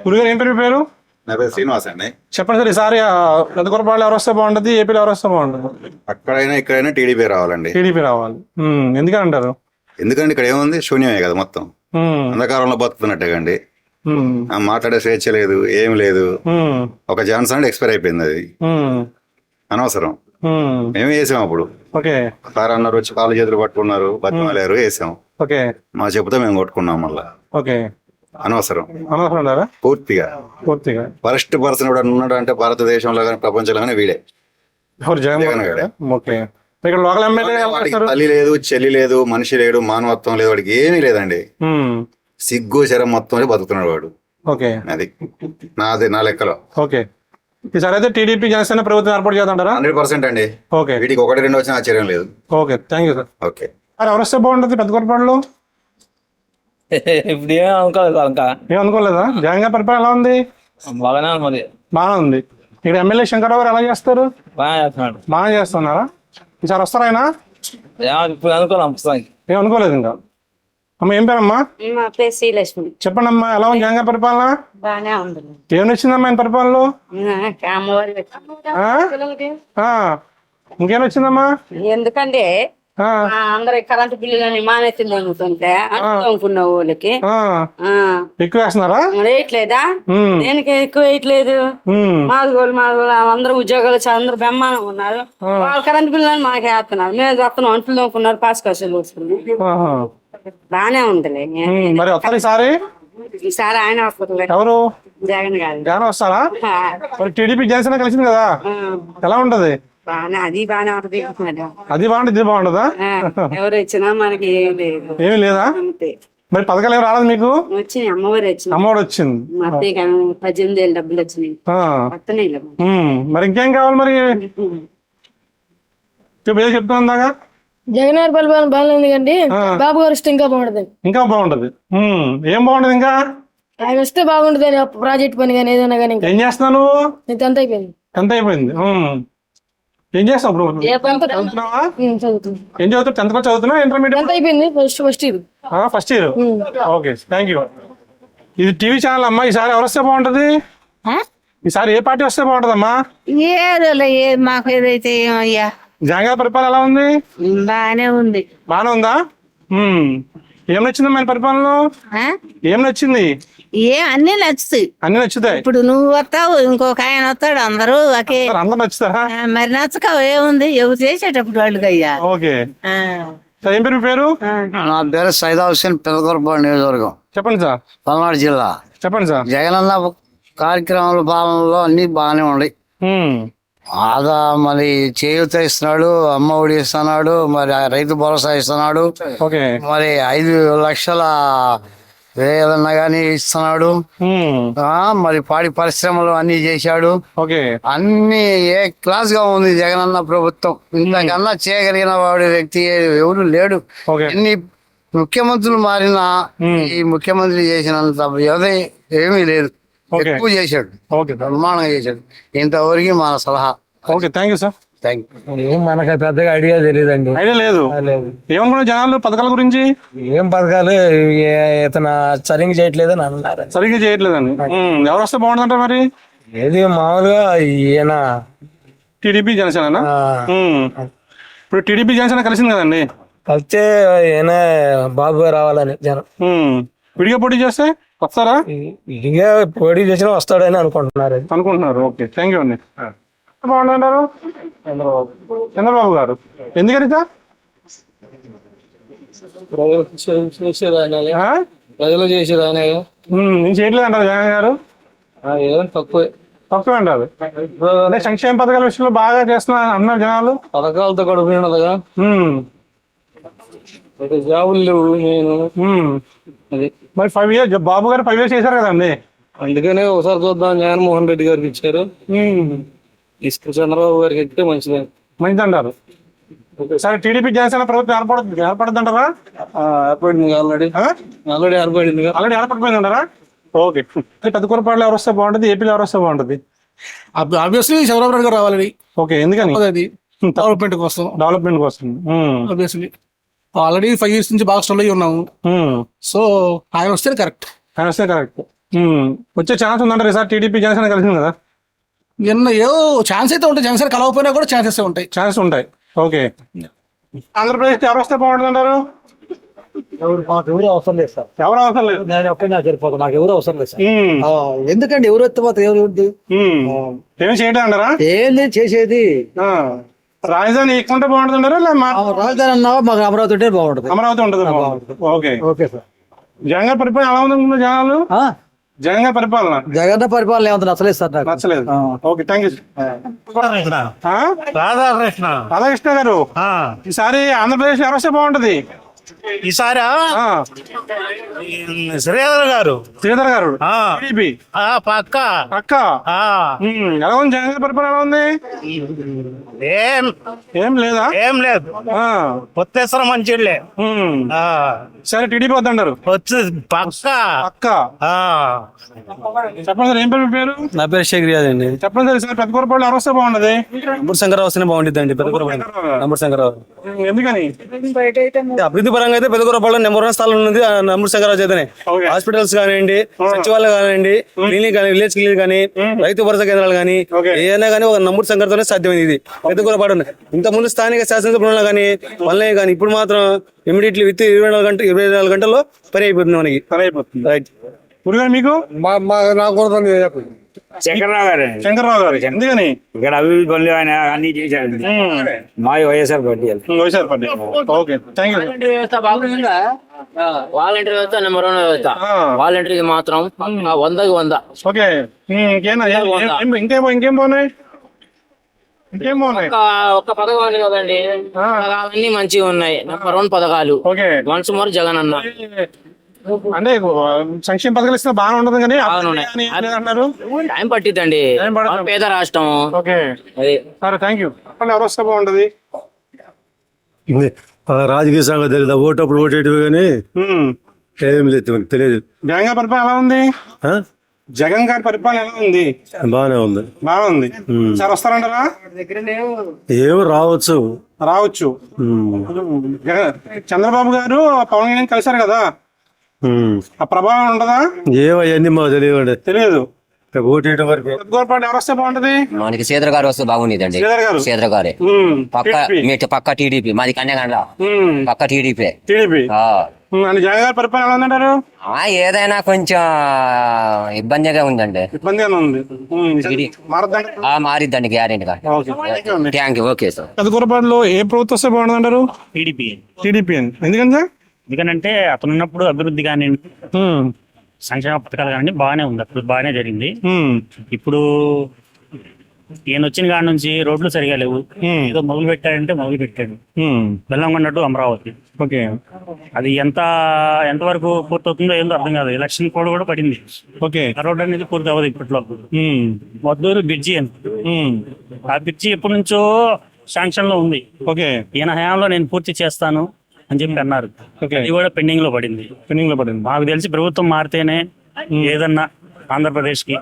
గురుగారు ఏంటి మీ పేరు? నా పేరు శ్రీనివాస్ అండి. చెప్పండి సార్, ఈసారి పెద్దకొరపాళ్ళు ఎవరు వస్తే బాగుంటుంది, ఏపీలో ఎవరు వస్తే బాగుంటుంది? అక్కడైనా ఇక్కడైనా టీడీపీ రావాలండి. టీడీపీ రావాలి. ఎందుకని అంటారు? ఎందుకంటే ఇక్కడ ఏముంది, శూన్యమే కదా మొత్తం. అంధకారంలో బతుకుతున్నట్టే కండి. మాట్లాడే స్వేచ్ఛ లేదు, ఏం లేదు. ఒక జాన్సన్ ఎక్స్పైర్ అయిపోయింది, అది అనవసరం. మేము వేసాం అప్పుడు. సార్ అన్నారు, వచ్చి కాళ్ళు చేతులు పట్టుకున్నారు, బతిమాలేరు, వేసాం. మా చెబుతా మేము కొట్టుకున్నాం మళ్ళా. అనవసరం పూర్తిగా. ఫస్ట్ పర్సన్ కూడా ఉన్నాడు అంటే భారతదేశంలో కానీ ప్రపంచంలో కానీ వీడే, జగన్ గాడే. తల్లి లేదు, చెల్లి లేదు, మనిషి లేడు, మానవత్వం లేదు, వాడికి ఏమీ లేదండి. సిగ్గు శరం మొత్తం బతుకుతున్నాడు వాడు. అది నా లెక్కలో. ఈసారి అయితే టీడీపీ జనసేన ప్రభుత్వం ఏర్పాటు చేద్దాంటారా? 100% అండి. వీటికి 1-2 వచ్చిన ఆశ్చర్యం లేదు. Okay, thank you sir. Okay. ఎవరు వస్తే బాగుంటుంది పెద్దకొరపాడులో? ఇప్పుడు ఏమనుకోలేదా? జగన్ గారి పరిపాలన ఎలా ఉంది? బాగానే ఉంది. ఇక్కడ ఎమ్మెల్యే శంకర్రావు గారు ఎలా చేస్తారు? బాగా చేస్తున్నారా? ఈసారి వస్తారా ఆయన? ఏమనుకోలేదు ఇంకా. అమ్మ, ఏం పేరమ్మా? శ్రీలక్ష్మి. చెప్పండి అమ్మా, ఎలా ఉంది జగన్ గారి పరిపాలన? బాగానే ఉంది. ఏం నచ్చిందమ్మా ఆయన పరిపాలనలో? ఇంకేం వచ్చిందమ్మా? ఎందుకంటే అందరు కరెంటు బిల్లులని మానేసింది అనుకుంటే అనుకున్న వాళ్ళకి ఎక్కువ వేస్తున్నారా? వేయట్లేదా? దేనికి ఎక్కువ వేయట్లేదు. మాదిగోళ్ళు అందరూ ఉద్యోగాలు అందరూ బ్రహ్మాండం ఉన్నారు. వాళ్ళ కరెంటు బిల్లులని మాకే వేస్తున్నారు. మేము వస్తున్నాం, అంట్లు తోముకున్నారు, పాస్ కష్టాలు వస్తున్నాం. బానే ఉందిలే. మరి వస్తారు ఈసారి? ఈసారి ఆయన వస్తారు. ఎవరు? జగన్ గారు. జగన్ వస్తారా? మరి టీడీపీ జనసేన కలిసింది కదా, ఎలా ఉంటది? అది బాగానే ఉంటది. అది బాగుంటుంది, ఇది బాగుంటుందా? ఎవరు వచ్చినా మనకి ఏమి లేదా? మరి పథకాలు ఏమి రాలేదు మీకు? వచ్చినాయి. అమ్మవారు వచ్చింది. అమ్మఒడి వచ్చింది. 18,000 డబ్బులు వచ్చినాయి. మరి ఇంకేం కావాలి మరి? చెప్తాను దాకా. జగన్ గారి పరిపాలన బాగాలేదు కండి, బాబు గారు వస్తే ఇంకా బాగుంటది. ఇంకా బాగుంటది. ఏం బాగుంటది ఇంకా? ఆయన వస్తే బాగుంటది. ప్రాజెక్ట్ పని కానీ ఏదైనా కానీ. ఏం చేస్తున్నాను? 10th అయిపోయింది. 10th అయిపోయింది. ఏం చేస్తావు ఇప్పుడు? చదువుతున్నావా? ఏం చదువుతావు? 10th క్లాస్ చదువుతున్నా? ఇంటర్మీడియట్ అయిపోయింది. First year. First year. Okay, thank you. ఇది టీవీ ఛానల్ అమ్మా. ఈసారి ఎవరు వస్తే బాగుంటది? ఈసారి ఏ పార్టీ వస్తే బాగుంటదమ్మా? మాకు ఏదైతే అయ్యా. జగన్ గారి పరిపాలన ఎలా ఉంది? బాగానే ఉంది. బాగానే ఉందా? ఏం నచ్చింది మన పరిపాలనలో? ఏం నచ్చింది? అన్ని నచ్చుతాయి. అన్ని నచ్చుతాయి. ఇప్పుడు నువ్వు వస్తావు, ఇంకొక ఆయన వస్తాడు, అందరూ అందరు నచ్చుతారా? మరి నచ్చక ఏముంది, ఎవరు చేసేటప్పుడు వాళ్ళకి అయ్యా. ఓకే. ఏం పేరు? పేరు? నా పేరు సైదా హుస్సేన్, పెదకొరపాడు నియోజకవర్గం. చెప్పండి సార్. పల్నాడు జిల్లా. చెప్పండి సార్. జగనన్న కార్యక్రమాల పాలనలో అన్ని బాగానే ఉన్నాయి. ఆదా మరి చేయూత ఇస్తున్నాడు, అమ్మ ఒడి ఇస్తున్నాడు, మరి రైతు భరోసా ఇస్తున్నాడు, మరి 5 లక్షల ఏదన్నా గానీ ఇస్తున్నాడు. మరి పాడి పరిశ్రమలు అన్ని చేశాడు. అన్ని ఏ క్లాస్ గా ఉంది జగనన్న ప్రభుత్వం. ఇంతకన్నా చేయగలిగిన వాడు వ్యక్తి ఎవరు లేడు. ఎన్ని ముఖ్యమంత్రులు మారినా ఈ ముఖ్యమంత్రి చేసినంత ఏమీ లేదు. ఎక్కువ చేశాడు, బ్రహ్మాండంగా చేశాడు. ఇంతవరకు మన సలహా. Okay, thank you sir. మనకు పెద్దగా ఐడియా తెలియదండి. ఐడియా లేదు. ఏమనుకున్నా జనాలు పథకాల గురించి? ఏం పథకాలు ఇతను సరిగ్గా చేయట్లేదని అన్నారు. సరిగ్గా చేయట్లేదండి. ఎవరు వస్తే బాగుంటుందంట మరి? ఏది మామూలుగా ఈయన టీడీపీ జనసేన. ఇప్పుడు టీడీపీ జనసేన కలిసింది కదండి. కలిస్తే ఈయన బాబు రావాలని జనం. విడిగా పోటీ చేస్తే వస్తారా? విడిగా పోటీ చేసినా వస్తాడని అనుకుంటున్నారు. ఓకే, థ్యాంక్ యూ అండి. బాగుందంటారు? చంద్రబాబు గారు ఎందుకని సార్? ప్రజలు చేసేది ఆయన నేను చేయట్లేదు అంటారు జగన్ గారు? ఏదైనా తక్కువే తక్కువ అంటారు. అంటే సంక్షేమ పథకాల విషయంలో బాగా చేస్తున్నారు అన్నారు జనాలు. పథకాలతో గడుపుతున్నదిగా జాబులు లేవు నేను అది. మరి 5 years బాబు గారు 5 years చేశారు కదండి. అందుకనే ఒకసారి చూద్దాం. జగన్మోహన్ రెడ్డి గారికి ఇచ్చారు, చంద్రబాబు గారికి ఇస్తే మంచిది అంటారు. సరే టీడీపీ జనసేన ప్రభుత్వం ఏర్పడుతుంది అంటారా? ఏర్పడింది ఆల్రెడీ ఏర్పడిపోయింది అంటారా? ఓకే. పెద్దకూరపాడులో ఎవరు వస్తే బాగుంటుంది, ఏపీలో ఎవరు వస్తే బాగుంటుంది? ఆబ్వియస్లీ చంద్రబాబు నాయుడు గారు రావాలని. ఓకే, ఎందుకని? అది డెవలప్మెంట్ కోసం. ఆబ్వియస్లీ ఆల్రెడీ 5 years నుంచి బాగా స్ట్రగుల్ అయ్యి ఉన్నాము. సో ఆయన వస్తే కరెక్ట్. వచ్చే ఛాన్స్ ఉందంటారు ఈసారి టీడీపీ జనసేన కలిసింది కదా? ఏదో ఛాన్స్ అయితే ఉంటాయి. జనసేన కలవకపోయినా కూడా ఛాన్సెస్ ఉంటాయి. ఓకే. ఆంధ్రప్రదేశ్ ఎవరు వస్తే బాగుంటుంది అంటారు? ఎవరు అవసరం లేదు సార్. ఎవరు అవసరం లేదు. నేను ఒక్కనే సరిపోతాను, నాకు ఎవరు అవసరం లేదు సార్. ఎందుకండి ఎవరు వస్తే మాత్రం ఎవరు ఏమి చేయడం అంటారా? ఏం లేదు చేసేది. రాజధాని ఎక్కుంటే బాగుంటుంది అంటారా? రాజధాని అన్నా మాకు అమరావతి ఉంటే బాగుంటుంది. అమరావతి ఉంటుంది. Okay okay sir. జగన్ గారి పరిపాలన ఎలా ఉంది జనాలు? జగన్ గారి పరిపాలన ఏమంత నచ్చలేదు సార్, నాకు నచ్చలేదు. Okay, thank you. రాధాకృష్ణ గారు, ఈసారి ఆంధ్రప్రదేశ్ ఎవరు వస్తే బాగుంటది? ఈసారా శ్రీధర్ గారు టీడీపీ పక్క ఎలా ఉంది జగన్ గారి పరిపాలన? ఎలా ఉంది? ఏం లేదా? ఏం లేదు, కొత్తేశ్వరం మంచిలే. సరే టీడీపీ వద్దంటారు? వచ్చి పక్క చెప్పండి సార్, ఏం పేరు మీ పేరు? నా పేరు షేక్ రియాజ్ అండి. చెప్పండి సార్, ఈసారి పెద్దకూరపాడులో ఎవరు వస్తే బాగుంటది? నంబూరు శంకరరావు వస్తేనే బాగుంటుంది అండి. నంబూరు శంకరరావు ఎందుకని? అభివృద్ధి పరంగా అయితే పెద్దకూరపాడులో నెంబర్ 1 స్థానం ఉంది నంబూరు శంకరరావు చేతనే. హాస్పిటల్స్ కానివ్వండి, సచివాలయం కానివ్వండి, క్లినిక్ కానీ, విలేజ్ క్లినిక్ కానీ, రైతు భరోసా కేంద్రాలు కానీ, ఏదైనా కానీ ఒక నంబూరు శంకర్తోనే సాధ్యమైంది ఇది పెద్దకూరపాడు. ఇంత ముందు స్థానిక శాసనసభ్యులు కానీ వాళ్ళే కానీ ఇప్పుడు మాత్రం ఇమీడియట్లీ విత్ 24 గంటల్లో పని అయిపోతుంది మనకి. రైట్. మీకు శంకర్రావు గారు ఎందుకని? ఇక్కడ అభివృద్ధి పనులు ఆయన అన్ని చేశారు. మా YSR party. Okay, thank you. Volunteer వ్యవస్థ నెంబర్ 1 వ్యవస్థ. వాలంటీర్ మాత్రం 100కి 100. ఓకే, ఇంకేం బాగున్నాయి? ఒక్క పథకం కదండి, పథకాలన్నీ మంచిగా ఉన్నాయి. నెంబర్ 1 పథకాలు. వన్స్ మోర్ జగన్ అన్న. అంటే సంక్షేమ పథకాలు ఇస్తే బాగా ఉంటుంది కానీ అన్నారు టైం పట్టిద్దండి, పేద రాష్ట్రం. ఓకే, సరే థ్యాంక్ యూ. ఎవరు వస్తే బాగుంటది? రాజకీయ సంఘం తెలియదు, ఓటప్పుడు ఓటేటివి కానీ ఏం లేదు, తెలియదు. జగన్ గారి పరిపాలన ఎలా ఉంది? జగన్ గారి పరిపాలన ఎలా ఉంది? బాగానే ఉంది. సార్ వస్తారంటారా? ఏమో రావచ్చు. చంద్రబాబు గారు పవన్ కళ్యాణ్ కలిసారు కదా, ఆ ప్రభావం ఉండదా? ఏమయ్యన్నీ మాకు తెలియదు. ఓటేయడం వరకు పెద్దకూరపాడు ఎవరు వస్తే బాగుంటది? మనకి శ్రీధర్ గారు వస్తే బాగుండేదండి. శ్రీధర్ గారే పక్క టీడీపీ. మాది కన్యాగండ్ల, పక్క టీడీపీ. జగన్ గారి పరిపాలన ఎలా ఉందంటారు? ఏదైనా కొంచెం ఇబ్బందిగా ఉందండి. మారిద్దండి గ్యారెంటీగా. Thank you. Okay sir. పెద్దకూరపాడులో ఏ ప్రభుత్వం వస్తే బాగుంటుంది అంటారు? టీడీపీ. ఎందుకని సార్? ఎందుకంటే అతను ఉన్నప్పుడు అభివృద్ధి కానీ సంక్షేమ పథకాలు కానీ బాగానే ఉంది, అప్పుడు బాగానే జరిగింది. ఇప్పుడు ఈయన వచ్చిన కాడ నుంచి రోడ్లు సరిగా లేవు. ఏదో మొదలు పెట్టాడు. బెల్లంకొండ టు అమరావతి. ఓకే, అది ఎంతవరకు పూర్తవుతుందో ఏందో అర్థం కాదు. ఎలక్షన్ కోడ్ కూడా పడింది. ఓకే, ఆ రోడ్ అనేది పూర్తి అవ్వదు ఇప్పట్లో. మద్దూరు బ్రిడ్జి అని, ఆ బ్రిడ్జి ఎప్పటి నుంచో శాంక్షన్ లో ఉంది. ఓకే, ఈయన హయాంలో నేను పూర్తి చేస్తాను అని చెప్పి అన్నారు. అది కూడా పెండింగ్ లో పడింది. మాకు తెలిసి ప్రభుత్వం మారితేనే ఏదన్నా ఆంధ్రప్రదేశ్ కి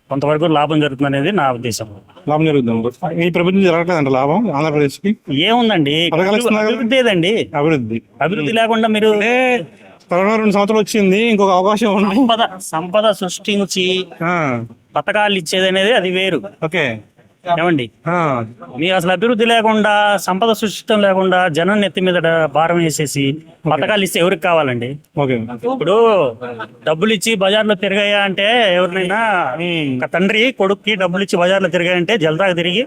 కొంతవరకు లాభం జరుగుతుంది అనేది నా ఉద్దేశం. లాభం జరుగుతుంది. ఈ ప్రభుత్వం జరగట్లేదంట లాభం ఆంధ్రప్రదేశ్ కి? ఏముందండి, అభివృద్ధి అభివృద్ధి లేకుండా మీరు 2 సంవత్సరాలు వచ్చింది, ఇంకొక అవకాశం సంపద సృష్టించి పథకాలు ఇచ్చేది అనేది అది వేరు. ఓకే, ఏమండి మీ అసలు అభివృద్ధి లేకుండా సంపద సృష్టించడం లేకుండా జనం నెత్తి మీద భారం వేసేసి పథకాలు ఇస్తే ఎవరికి కావాలండి? ఇప్పుడు డబ్బులు ఇచ్చి బజార్లో తిరిగాయా అంటే ఎవరినైనా ఒక తండ్రి కొడుక్కి డబ్బులు ఇచ్చి బజార్లో తిరిగాయంటే జలదాగా తిరిగి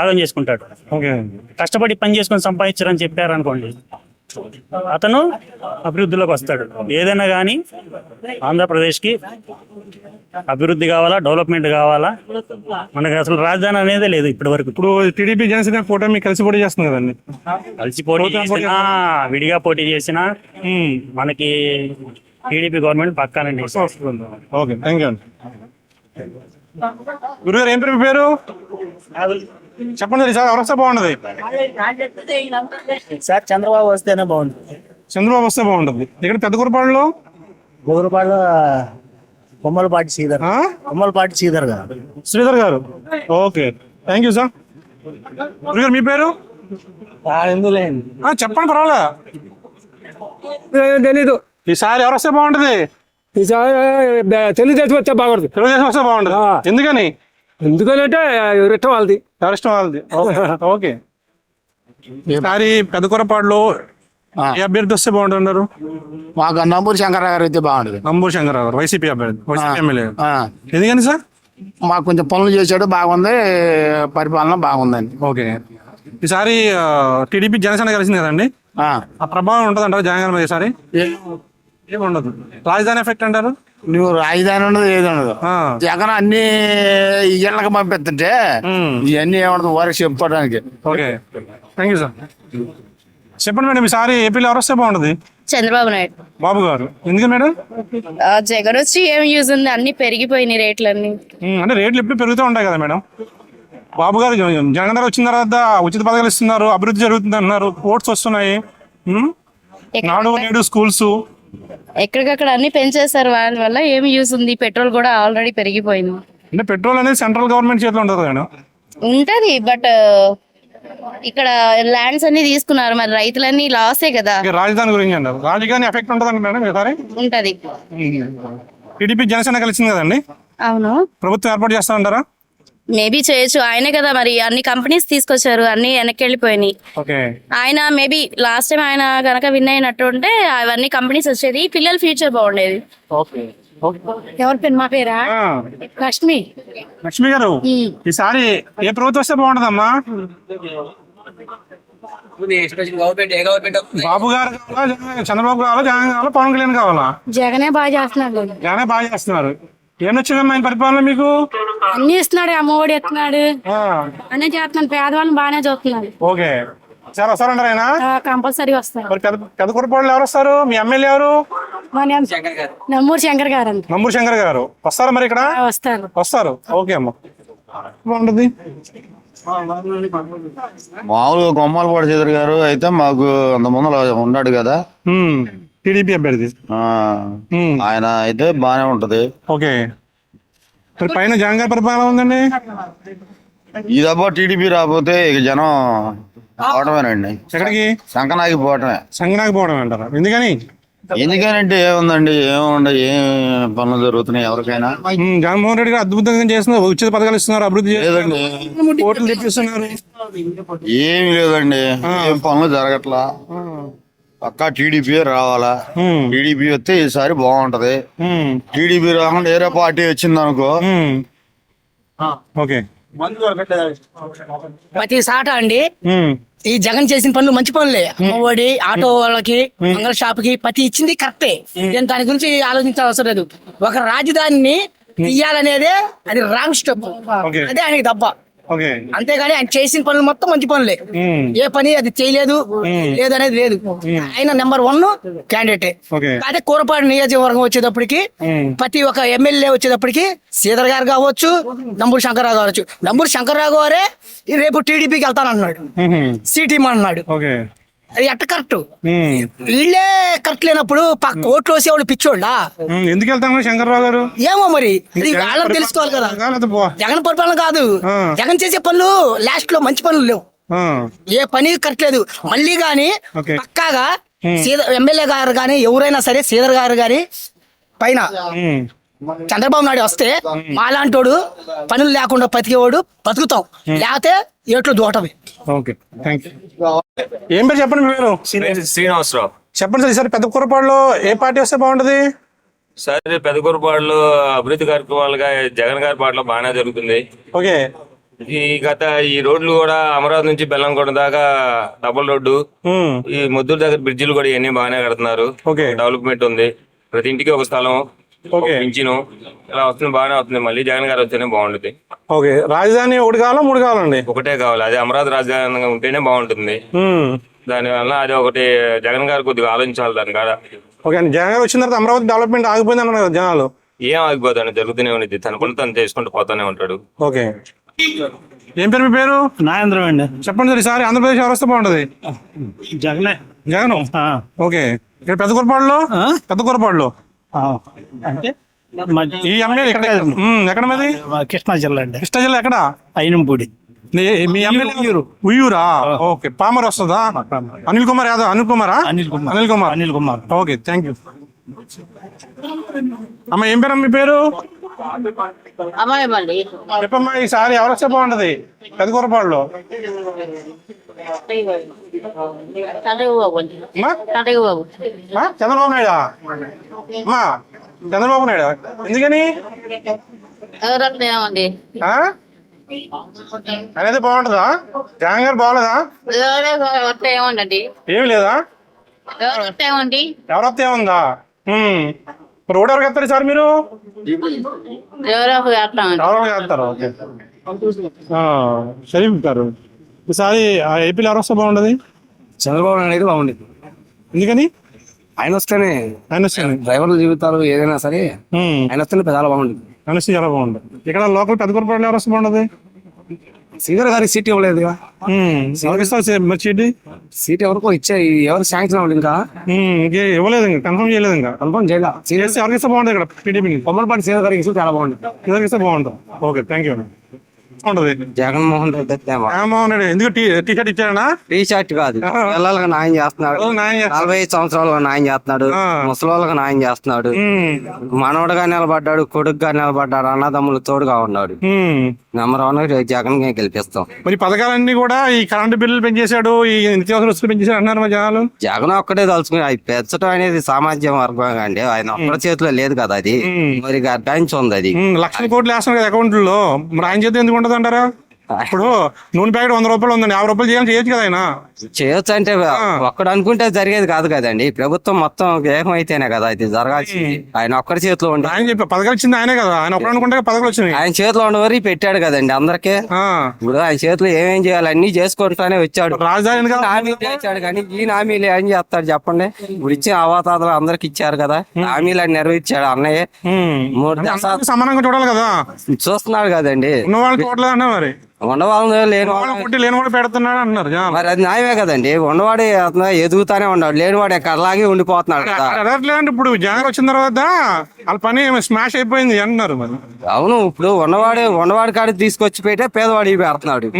ఆగం చేసుకుంటాడు. కష్టపడి పని చేసుకొని సంపాదించారని చెప్పారు అనుకోండి, అతను అభివృద్ధిలోకి వస్తాడు. ఏదైనా కానీ ఆంధ్రప్రదేశ్కి అభివృద్ధి కావాలా, డెవలప్మెంట్ కావాలా, మనకి అసలు రాజధాని అనేదే లేదు ఇప్పటి వరకు. ఇప్పుడు టీడీపీ జనసేన కూటమి కలిసి పోటీ చేస్తుంది కదండి. కలిసి పోటీ చేసినా విడిగా పోటీ చేసినా మనకి టీడీపీ గవర్నమెంట్ పక్కానండి. ఓకే, థ్యాంక్ యూ అండి. గురుగారు ఏం పేరు? చెప్పండి సార్, ఎవరు వస్తే బాగుంటది? సార్ చంద్రబాబు వస్తేనే బాగుంటుంది. చంద్రబాబు వస్తే బాగుంటది. ఇక్కడ పెద్దకూరపాడులో కొమ్మలపాటి శ్రీధర్ గారు. శ్రీధర్ గారు, ఓకే, థ్యాంక్ యూ సార్. గురుగారు మీ పేరు? చెప్పండి, పర్వాలే. తెలీదు. ఈసారి ఎవరు వస్తే బాగుంటది? ఈసారి తెలుగుదేశం వస్తే బాగుంటుంది. తెలుగుదేశం వస్తే బాగుంటది. ఎందుకని? ఎందుకంటే ఇష్టం వాళ్ళది. ఎవరిష్టం వాళ్ళది. ఓకే. ఈసారి పెద్దకూరపాడులో ఏ అభ్యర్థి వస్తే బాగుంటున్నారు? మాకు నంబూరు శంకరరావు గారు అయితే బాగుంటుంది. నంబూరు శంకరరావు గారు వైసీపీ అభ్యర్థి, వైసీపీ ఎమ్మెల్యే. ఎందుకని సార్? మాకు కొంచెం పనులు చేశాడు, బాగుంది, పరిపాలన బాగుందండి. ఓకే. ఈసారి టీడీపీ జనసేన కలిసింది కదండి, ఆ ప్రభావం ఉంటుంది అంటారు జగన్ గారి మీద ఈసారి? ఏముండదు. రాజధాని ఎఫెక్ట్ అంటారు? నువ్వు రాజధాని ఉండదు, ఏది ఉండదు. జగన్ అన్ని ఇళ్ళకి పంపిస్తుంటే ఇవన్నీ ఏముండదు వారికి చెప్పుకోవడానికి. Okay, thank you sir. చెప్పండి మేడం, ఈసారి ఏపీలో ఎవరు వస్తే బాగుంటుంది? చంద్రబాబు నాయుడు. బాబు గారు. ఎందుకు మేడం? జగన్ వచ్చి ఏం యూజ్ ఉంది, అన్ని పెరిగిపోయినాయి రేట్లన్నీ. అంటే రేట్లు ఎప్పుడు పెరుగుతూ ఉంటాయి కదా మేడం. బాబు గారు జగన్ గారు వచ్చిన తర్వాత ఉచిత పథకాలు ఇస్తున్నారు, అభివృద్ధి జరుగుతుంది అంటున్నారు, ఓట్స్ వస్తున్నాయి, నాడు నేడు స్కూల్స్ ఎక్కడికక్కడ అన్ని పెంచేస్తారు. వాళ్ళ వల్ల ఏమి యూజ్ ఉంది? పెట్రోల్ కూడా ఆల్రెడీ పెరిగిపోయింది. అంటే పెట్రోల్ అనేది సెంట్రల్ గవర్నమెంట్ చేతిలో ఉంటుంది మేడం. ఉంటది, బట్ ఇక్కడ ల్యాండ్స్ అన్ని తీసుకున్నారు, మరి రైతులన్నీ లాసే కదా. రాజధాని గురించి అన్నారు. రాజధాని ఎఫెక్ట్ ఉంటుందండి మేడం ఈసారి? ఉంటది. టీడీపీ జనసేన కలిసింది కదండి, అవును. ప్రభుత్వం ఏర్పాటు చేస్తామంటారా? మేబీ చేయొచ్చు. ఆయనే కదా మరి అన్ని కంపెనీస్ తీసుకొచ్చారు, అన్ని వెనక్కి వెళ్ళిపోయినాయి. ఆయన మేబీ లాస్ట్ టైం ఆయన కనుక విన్ అయినట్టు ఉంటే అవన్నీ కంపెనీస్ వచ్చేది, పిల్లల ఫ్యూచర్ బాగుండేది. ఎవరి పేరు? మా పేరా లక్ష్మి. లక్ష్మి గారు, ఈసారి ఏ ప్రభుత్వం వస్తే బాగుంటదమ్మా? బాబు గారు కావాలా, చంద్రబాబు కావాలా, జగన్ కావాలా, పవన్ కళ్యాణ్ కావాలా? జగనే బాగా చేస్తున్నాడు. జగనే బాగా చేస్తున్నారు. ఏం నచ్చిందమ్మా ఆయన పరిపాలన మీకు? అన్ని ఇస్తున్నాడు, అమ్మఒడి ఇస్తున్నాడు, అన్నీ చేస్తున్నాడు, పేదవాళ్ళని బాగానే చూస్తున్నాడు. ఓకే, సార్ వస్తారంటారు ఆయన? కంపల్సరీ వస్తారు. మరి పెద్దకూరపాడులో ఎవరు వస్తారు? మీ ఎమ్మెల్యే ఎవరు? నమ్మూరు శంకర్ గారు. నమ్మూరు శంకర్ గారు వస్తారా మరి ఇక్కడ? వస్తారు. ఓకే అమ్మా, బాగుంటుంది. మామూలుగా కొమ్మలపాటి శ్రీధర్ గారు అయితే మాకు అంత ముందు ఉన్నాడు కదా, టీడీపీ అభ్యర్థి. ఆయన అయితే బానే ఉంటది. ఓకే, పైన జగన్ గారి పరిపాలన ఉందండి. ఈ దబ్బా టీడీపీ రాకపోతే ఇక జనం పోవటమేనండి. ఎక్కడికి? సంకనాకి పోవటమే. సంకనాకి పోవడం అంటారా? ఎందుకని? ఎందుకనంటే ఏముందండి, ఏం పనులు జరుగుతున్నాయి ఎవరికైనా. జగన్మోహన్ రెడ్డి గారు అద్భుతంగా చేస్తున్నారు, ఉచిత పథకాలు ఇస్తున్నారు, అభివృద్ధి లేదండి, ఓట్లు తెప్పిస్తున్నారు. ఏమి లేదండి, ఏం పనులు జరగట్లా. పక్కా టీడీపీ రావాలా. టీడీపీ వస్తే ఈసారి బాగుంటది. టీడీపీ రాకుండా వేరే పార్టీ వచ్చింది అనుకో. ఓకే, ప్రతి సాట అండి ఈ జగన్ చేసిన పనులు మంచి పనులే. అమ్మఒడి, ఆటో వాళ్ళకి, మంగళ షాప్ కి ప్రతి ఇచ్చింది కరెక్టే. నేను దాని గురించి ఆలోచించాల్సిన అవసరం లేదు. ఒక రాజధానిని తీయాలనేదే అది రాంగ్ స్టెప్, అదే ఆయనకి దెబ్బ. అంతేగాని ఆయన చేసిన పనులు మొత్తం మంచి పనులే. ఏ పని అది చేయలేదు లేదనేది లేదు. ఆయన నెంబర్ 1 క్యాండిడేటే. అదే కూరపాడు నియోజకవర్గం వచ్చేటప్పటికి ప్రతి ఒక్క ఎమ్మెల్యే వచ్చేటప్పటికి శ్రీధర్ గారు కావచ్చు, నంబూరు శంకర్రావు కావచ్చు. నంబూరు శంకర్రావు గారే రేపు టీడీపీకి వెళ్తానంటున్నాడు, సిటీ అన్నాడు. అది ఎట్ట కరెక్ట్? వీళ్ళే కరెక్ట్ లేనప్పుడు పక్క ఓట్లు వేసేవాళ్ళు పిచ్చోళ్ళా? ఎందుకు వెళ్తాను శంకర్రావు గారు? ఏమో మరి వాళ్ళని తెలుసుకోవాలి కదా. జగన్ పరిపాలన కాదు, జగన్ చేసే పనులు లాస్ట్ లో మంచి పనులు లేవు, ఏ పని కరెక్ట్ లేదు. మళ్ళీ గాని పక్కాగా ఎమ్మెల్యే గారు గాని ఎవరైనా సరే శ్రీధర్ గారు గాని పైన చంద్రబాబు నాయుడు వస్తే మాలాంటోడు పనులు లేకుండా బతికేవాడు బతుకుతాం, లేకపోతే ఏట్లో దూటమే. Okay, thank you. ఏం పేరు చెప్పండి మీ పేరు? శ్రీనివాసరావు. చెప్పండి సార్, ఈసారి పెద్ద కురపాడులో ఏ పార్టీ వస్తే బాగుంటది? సరే, పెదకూరుపాడులో అభివృద్ధి కార్యక్రమాలుగా జగన్ గారి పాటలో బాగానే జరుగుతుంది. ఓకే. ఈ రోడ్లు కూడా అమరావతి నుంచి బెల్లంకొండ దాకా డబుల్ రోడ్డు, ఈ ముద్దూరు దగ్గర బ్రిడ్జిలు కూడా ఇవన్నీ బాగానే కడుతున్నారు. డెవలప్మెంట్ ఉంది. ప్రతి ఇంటికి ఒక స్థలం, పింఛను ఇలా వస్తుంది, బాగానే వస్తుంది. మళ్ళీ జగన్ గారు వస్తేనే బాగుంటుంది. ఓకే. రాజధాని ఒకటి కావాలా, మూడు కావాలండి? ఒకటే కావాలి. అదే అమరావతి రాజధాని ఉంటేనే బాగుంటుంది. దానివల్ల అది ఒకటి జగన్ గారు కొద్దిగా ఆలోచించాలి దాని కాడ. ఓకే అండి. జగన్ గారు వచ్చిన తర్వాత అమరావతి డెవలప్మెంట్ ఆగిపోయింది అన్నారు కదా జనాలు. ఏం ఆగిపోతాడు, జరుగుతూనే ఉంది. తన పనులు తను చేసుకుంటూ పోతానే ఉంటాడు. ఓకే. ఏం పేరు మీ పేరు? నాగేంద్రం అండి. చెప్పండి సార్, ఈసారి ఆంధ్రప్రదేశ్ ఎవరు వస్తే బాగుంటది? జగనే. జగన్. ఓకే. ఇక్కడ పెద్ద కురపాడులో అంటే ఈ ఎమ్మెల్యే ఎక్కడ మీది? కృష్ణా జిల్లా అండి. కృష్ణా జిల్లా ఎక్కడ? అయినంపూడి. మీ ఎమ్మెల్యే ఉయ్యూరా? ఓకే. పామర్ వస్తుందా? Anil Kumar Yadav. Anil Kumar. Okay, thank you. అమ్మ ఏం పేరు? మీ పేరు? చెప్పమ్మా, ఈసారి ఎవరు వస్తే బాగుంటది పెద్ద కురపాడులో? చంద్రబాబు నాయుడు. అమ్మా చంద్రబాబు నాయుడు ఎందుకని? అనేది బాగుంటుందా? జగన్ గారు బాగలేదా? ఏమి లేదా? ఎవరైతే ఏముందా? రోడ్ ఎవరికి వేస్తారు సార్ మీరు? వేస్తారు. ఓకే. షరీఫ్ గారు ఈసారి ఏపీలో ఎవరు వస్తే బాగుంటది? చంద్రబాబు నాయుడు బాగుండేది. ఎందుకని? ఆయన వస్తేనే డ్రైవర్ల జీవితాలు ఏదైనా సరే ఆయన వస్తేనే చాలా బాగుండేది. ఆయన వస్తే చాలా బాగుంటుంది. ఇక్కడ లోకల్ పెద్ద కురపాడులో ఎవరు వస్తే బాగుంటది? శ్రీధర్ గారికి సీట్ ఇవ్వలేదు. సీట్ ఎవరికో ఇచ్చే, ఎవరు శాంక్షన్ అవ్వలేదు ఇంకా ఇవ్వలేదు, కన్ఫర్మ్ చేయలేదు. ఇంకా కన్ఫర్మ్ చేయాలి. ఎవరికి ఇస్తే బాగుంటుంది? ఇక్కడ టీడీపీ కొమ్మలపాటి శ్రీధర్ గారికి ఇస్తే చాలా బాగుంటుంది. శ్రీధర్ ఇస్తే బాగుంటుంది. Okay, thank you. Jaganmohan Reddy. Jaganmohan Reddy ఎందుకు టీ షర్ట్ ఇచ్చాడా? టీ షర్ట్ కాదు, పిల్లలకు న్యాయం చేస్తున్నాడు. 45 సంవత్సరాలుగా న్యాయం చేస్తున్నాడు. ముసలోళ్ళకి న్యాయం చేస్తున్నాడు. మనవడుగా నిలబడ్డాడు, కొడుకుగా నిలబడ్డాడు, అన్నదమ్ములు తోడుగా ఉన్నాడు. నెంబర్ 1 జగన్ గెలిపిస్తాం. మరి పథకాలన్నీ కూడా ఈ కరెంటు బిల్లులు పెంచేశాడు, ఈ నిత్యావసర వస్తువులు పెంచేశాడు అన్నారు మరి జనాలు. జగన్ ఒక్కడే తలుచుకుని అది పెంచడం అనేది సామాజిక వర్గం అండి. ఆయన ఒక్కడి చేతిలో లేదు కదా అది. మరి గడ్డాయించి ఉంది అది. లక్షల కోట్లు వేస్తున్నారు కదా అకౌంట్లో. మరి ఆయన చేతి ఎందుకు ఉండదు అంటారా? ఇప్పుడు నూనె ప్యాకెట్ 100 రూపాయలు ఉందండి, 50 రూపాయలు చేయాలి, చేయొచ్చు కదా ఆయన. చేయొచ్చు అంటే ఒక్కడు అనుకుంటే జరిగేది కాదు కదండి. ప్రభుత్వం మొత్తం ఏకమైతేనే కదా ఇది జరగాల్సింది. ఆయన ఒక్కడి చేతిలో ఉండి ఆయన చెప్పి పథకాలు ఇచ్చింది ఆయనే కదా. ఆయన ఒక్కడు అనుకుంటే పథకాలు వచ్చినాయి. ఆయన చేతిలో ఉండవరి పెట్టాడు కదండి అందరికీ. ఇప్పుడు ఆయన చేతిలో ఏమేం చేయాలి అన్ని చేసుకుంటానే వచ్చాడు. రాజధాని హామీలు ఇచ్చాడు కానీ ఈ హామీలు ఏం చేస్తాడు చెప్పండి? ఇప్పుడు ఇచ్చిన అవాతాతలు అందరికి ఇచ్చారు కదా, హామీలు అని నెరవేర్చాడు అన్నయ్య. 3 దశాబ్దాలు సమానంగా చూడాలి కదా. చూస్తున్నాడు కదండి. ఉన్నవాళ్ళు చూడలేదు అన్నా మరి. ఉండవాళ్ళు లేనివాడు పెడుతున్నాడు అంటున్నారు. మరి అది న్యాయమే కదండి. ఉన్నవాడు ఎదుగుతానే ఉన్నాడు, లేనివాడు అలాగే ఉండిపోతున్నాడు కదా. ఇప్పుడు జగన్ వచ్చిన తర్వాత వాళ్ళ పని స్మాష్ అయిపోయింది అంటున్నారు మరి. అవును, ఇప్పుడు ఉన్నవాడి కాడికి తీసుకొచ్చి పెట్టే పేదవాడికి పెడుతున్నాడు.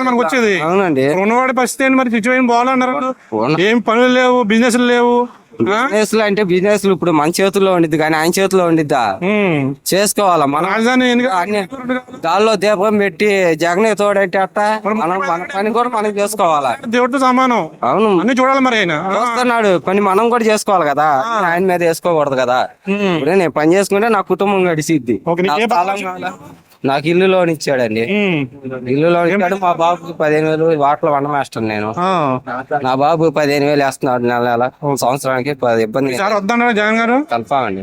మనకు వచ్చేది. అవునండి. ఉన్నవాడి పరిస్థితి ఏంటి మరి? సిచ్యువేషన్ బాగాలన్నారు, ఏం పనులు లేవు, బిజినెస్ లేవు. బిజినెస్ అంటే బిజినెస్ ఇప్పుడు మన చేతుల్లో ఉండిద్ది కానీ ఆయన చేతిలో ఉండిద్దా? చేసుకోవాలా మన రాజధాని. దానిలో దీపం పెట్టి జగనే తోడంటే అట్ట మనం మన పని కూడా మనం చేసుకోవాలా? దేవుడితో సమానం. అవును, అన్ని చూడాలి మరి. ఆయన చూస్తున్నాడు పని మనం కూడా చేసుకోవాలి కదా. ఆయన మీద వేసుకోకూడదు కదా. ఇప్పుడే నేను పని చేసుకుంటే నా కుటుంబం గడిసిద్ది. నాకు ఇల్లు లోన్ ఇచ్చాడండి. ఇల్లు లోన్ ఇచ్చాడు. మా బాబుకి 15,000 వాటర్ వంట మాస్టర్ నేను. నా బాబు 15,000 వేస్తున్నాడు నెల సంవత్సరానికి. ఇబ్బంది జగన్ గారు కన్ఫామ్ అండి.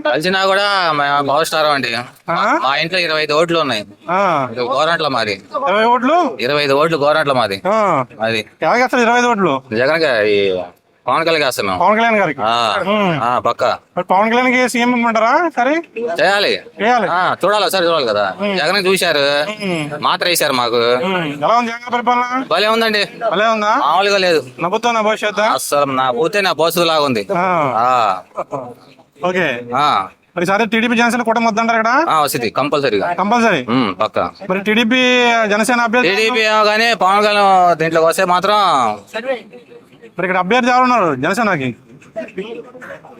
కలిసినా కూడా పవర్ స్టార్ అండి. మా ఇంట్లో 25 ఓట్లు ఉన్నాయి. గోరంట్ల మాది 25 ఓట్లు గోరంట్ల మాది. అది 25 ఓట్లు జగన్ పవన్ కళ్యాణ్ వేస్తున్నాం. పవన్ కళ్యాణ్ గారికి పక్క పవన్ కళ్యాణ్ సీఎం ఇమ్మంటారా? సరే చేయాలి, చూడాలి, ఒకసారి చూడాలి కదా. జగన్ చూశారు, మాత్ర వేసారు మాకు. ఎలా ఉంది జగన్ పరిపాలన? భలే ఉందండి. భలే ఉందా? మామూలుగా లేదు. నవ్వుతున్నా భవిష్యత్తు అసలు నా పోతే నా భవిష్యత్తు లాగా ఉంది. ఓకే. మరి సరే టీడీపీ జనసేన కూటమి వద్దంటారు ఇక్కడ? వస్తుంది కంపల్సరీగా. కంపల్సరీ పక్క. మరి టీడీపీ జనసేన అభ్యర్థి టీడీపీ కానీ పవన్ కళ్యాణ్ దీంట్లోకి వస్తే మాత్రం మరి ఇక్కడ అభ్యర్థి ఎవరు ఉన్నారు జనసేనకి?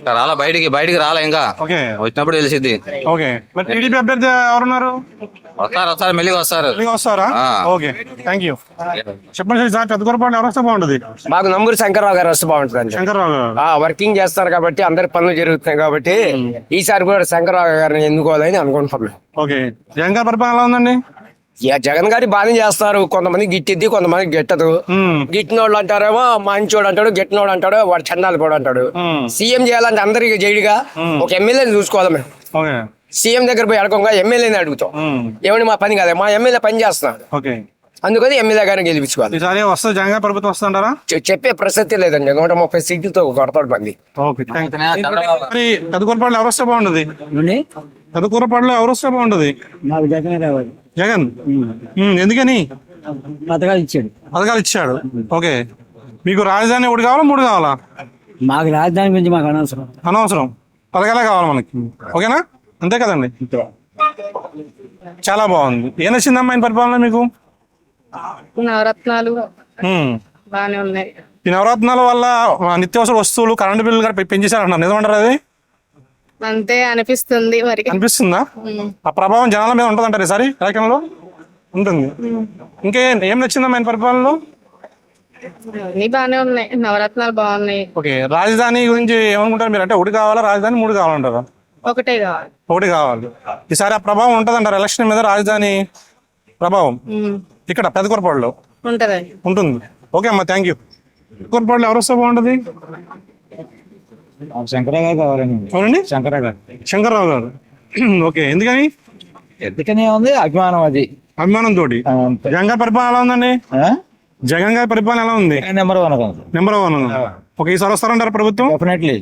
రాలా బయటికి రాలా ఇంకా. ఓకే. వచ్చినప్పుడు తెలిసిద్ది. ఓకే. మరి టీడీపీ అభ్యర్థి ఎవరున్నారు? వస్తారు మెల్లిగా వస్తారు. వస్తారా? Okay, thank you. చెప్పండి సార్, పెద్దకూరపాడు ఎవరు వస్తే బాగుంటుంది? మాకు నంబూరు శంకర్రావు గారు వస్తే బాగుంటుంది. శంకర్రావు గారు వర్కింగ్ చేస్తారు కాబట్టి అందరి పనులు జరుగుతున్నాయి కాబట్టి ఈసారి కూడా శంకర్రావు గారిని ఎన్నుకోవాలని అనుకుంటున్నాం. ఓకే. జగన్ గారి పరిపాలన ఎలా ఉందండి? జగన్ గారి బాగానే చేస్తారు. కొంతమంది గిట్టిద్ది, కొంతమంది గిట్టదు. గిట్టినోళ్ళు అంటారేమో మంచోడు అంటాడు, గిట్టినోడు అంటాడు, వాడు చండాలు కూడా అంటాడు. సీఎం చేయాలంటే అందరికి జైలుగా ఒక ఎమ్మెల్యేని చూసుకోవాలి మేము. సీఎం దగ్గర పోయి అడగంగా ఎమ్మెల్యేని అడుగుతాం. ఏమండి మా పని కాదు, మా ఎమ్మెల్యే పని చేస్తున్నాడు, అందుకని ఎమ్మెల్యే గారిని గెలిపించుకోవాలి. జగన్ గారి ప్రభుత్వం వస్తుంటారా? చెప్పే ప్రసక్తి లేదండి. 130 సీట్లతో కొడతాడు మంది. పెద్దకూరపాడులో ఎవరు వస్తే బాగుంటుంది? పెద్దకూరపాడులో ఎవరు వస్తే బాగుంటుంది? జగన్. ఎందుకని? పథకాలు ఇచ్చాడు. ఓకే. మీకు రాజధాని ఒకటి కావాలా, 3 కావాలా? మాకు రాజధాని గురించి మాకు అనవసరం, పథకాలే కావాలి మనకి. ఓకేనా? అంతే కదండి. చాలా బాగుంది. ఏం నచ్చిందమ్మా ఆయన పరిపాలన మీకు? నవరత్నాలు బాగానే ఉన్నాయి. ఈ నవరత్నాల వల్ల నిత్యావసర వస్తువులు, కరెంటు బిల్లు కూడా పెంచేశారంటున్నారు, నిజమంటారు అది? అంతే అనిపిస్తుంది. మరి అనిపిస్తుందా? ఆ ప్రభావం జనాల మీద ఉంటుంది అంటారు ఈసారి ఎలక్షన్లో? ఉంటుంది. ఏం నచ్చిందమ్మా ఆయన పరిపాలనలో? అన్ని బాగానే ఉన్నాయి, నవరత్నాలు బాగున్నాయి. ఓకే. రాజధాని గురించి ఏమనుకుంటారు మీరు? అంటే 1 కావాలా రాజధాని, 3 కావాలంటారా? ఒకటే కావాలి. 1 కావాలి. ఈసారి ఆ ప్రభావం ఉంటుంది అంటారు ఎలక్షన్ మీద, రాజధాని ప్రభావం ఇక్కడ పెద్దకూరపాడులో ఉంటుంది. ఓకే అమ్మా, థ్యాంక్ యూ. పెద్దకూరపాడులో ఎవరు వస్తే బాగుంటుంది? శంకరరావు గారు కావాలండి. అవునండి, శంకర్రావు గారు. ఓకే. ఎందుకని ఉంది? అభిమానం, అది అభిమానంతో. జగన్ గారి పరిపాలన ఎలా ఉందండి? జగన్ గారి పరిపాలన ఎలా ఉంది? నెంబర్ 1. ఓకే. ఈసారి వస్తారంటారా ప్రభుత్వం? డెఫినెట్లీ.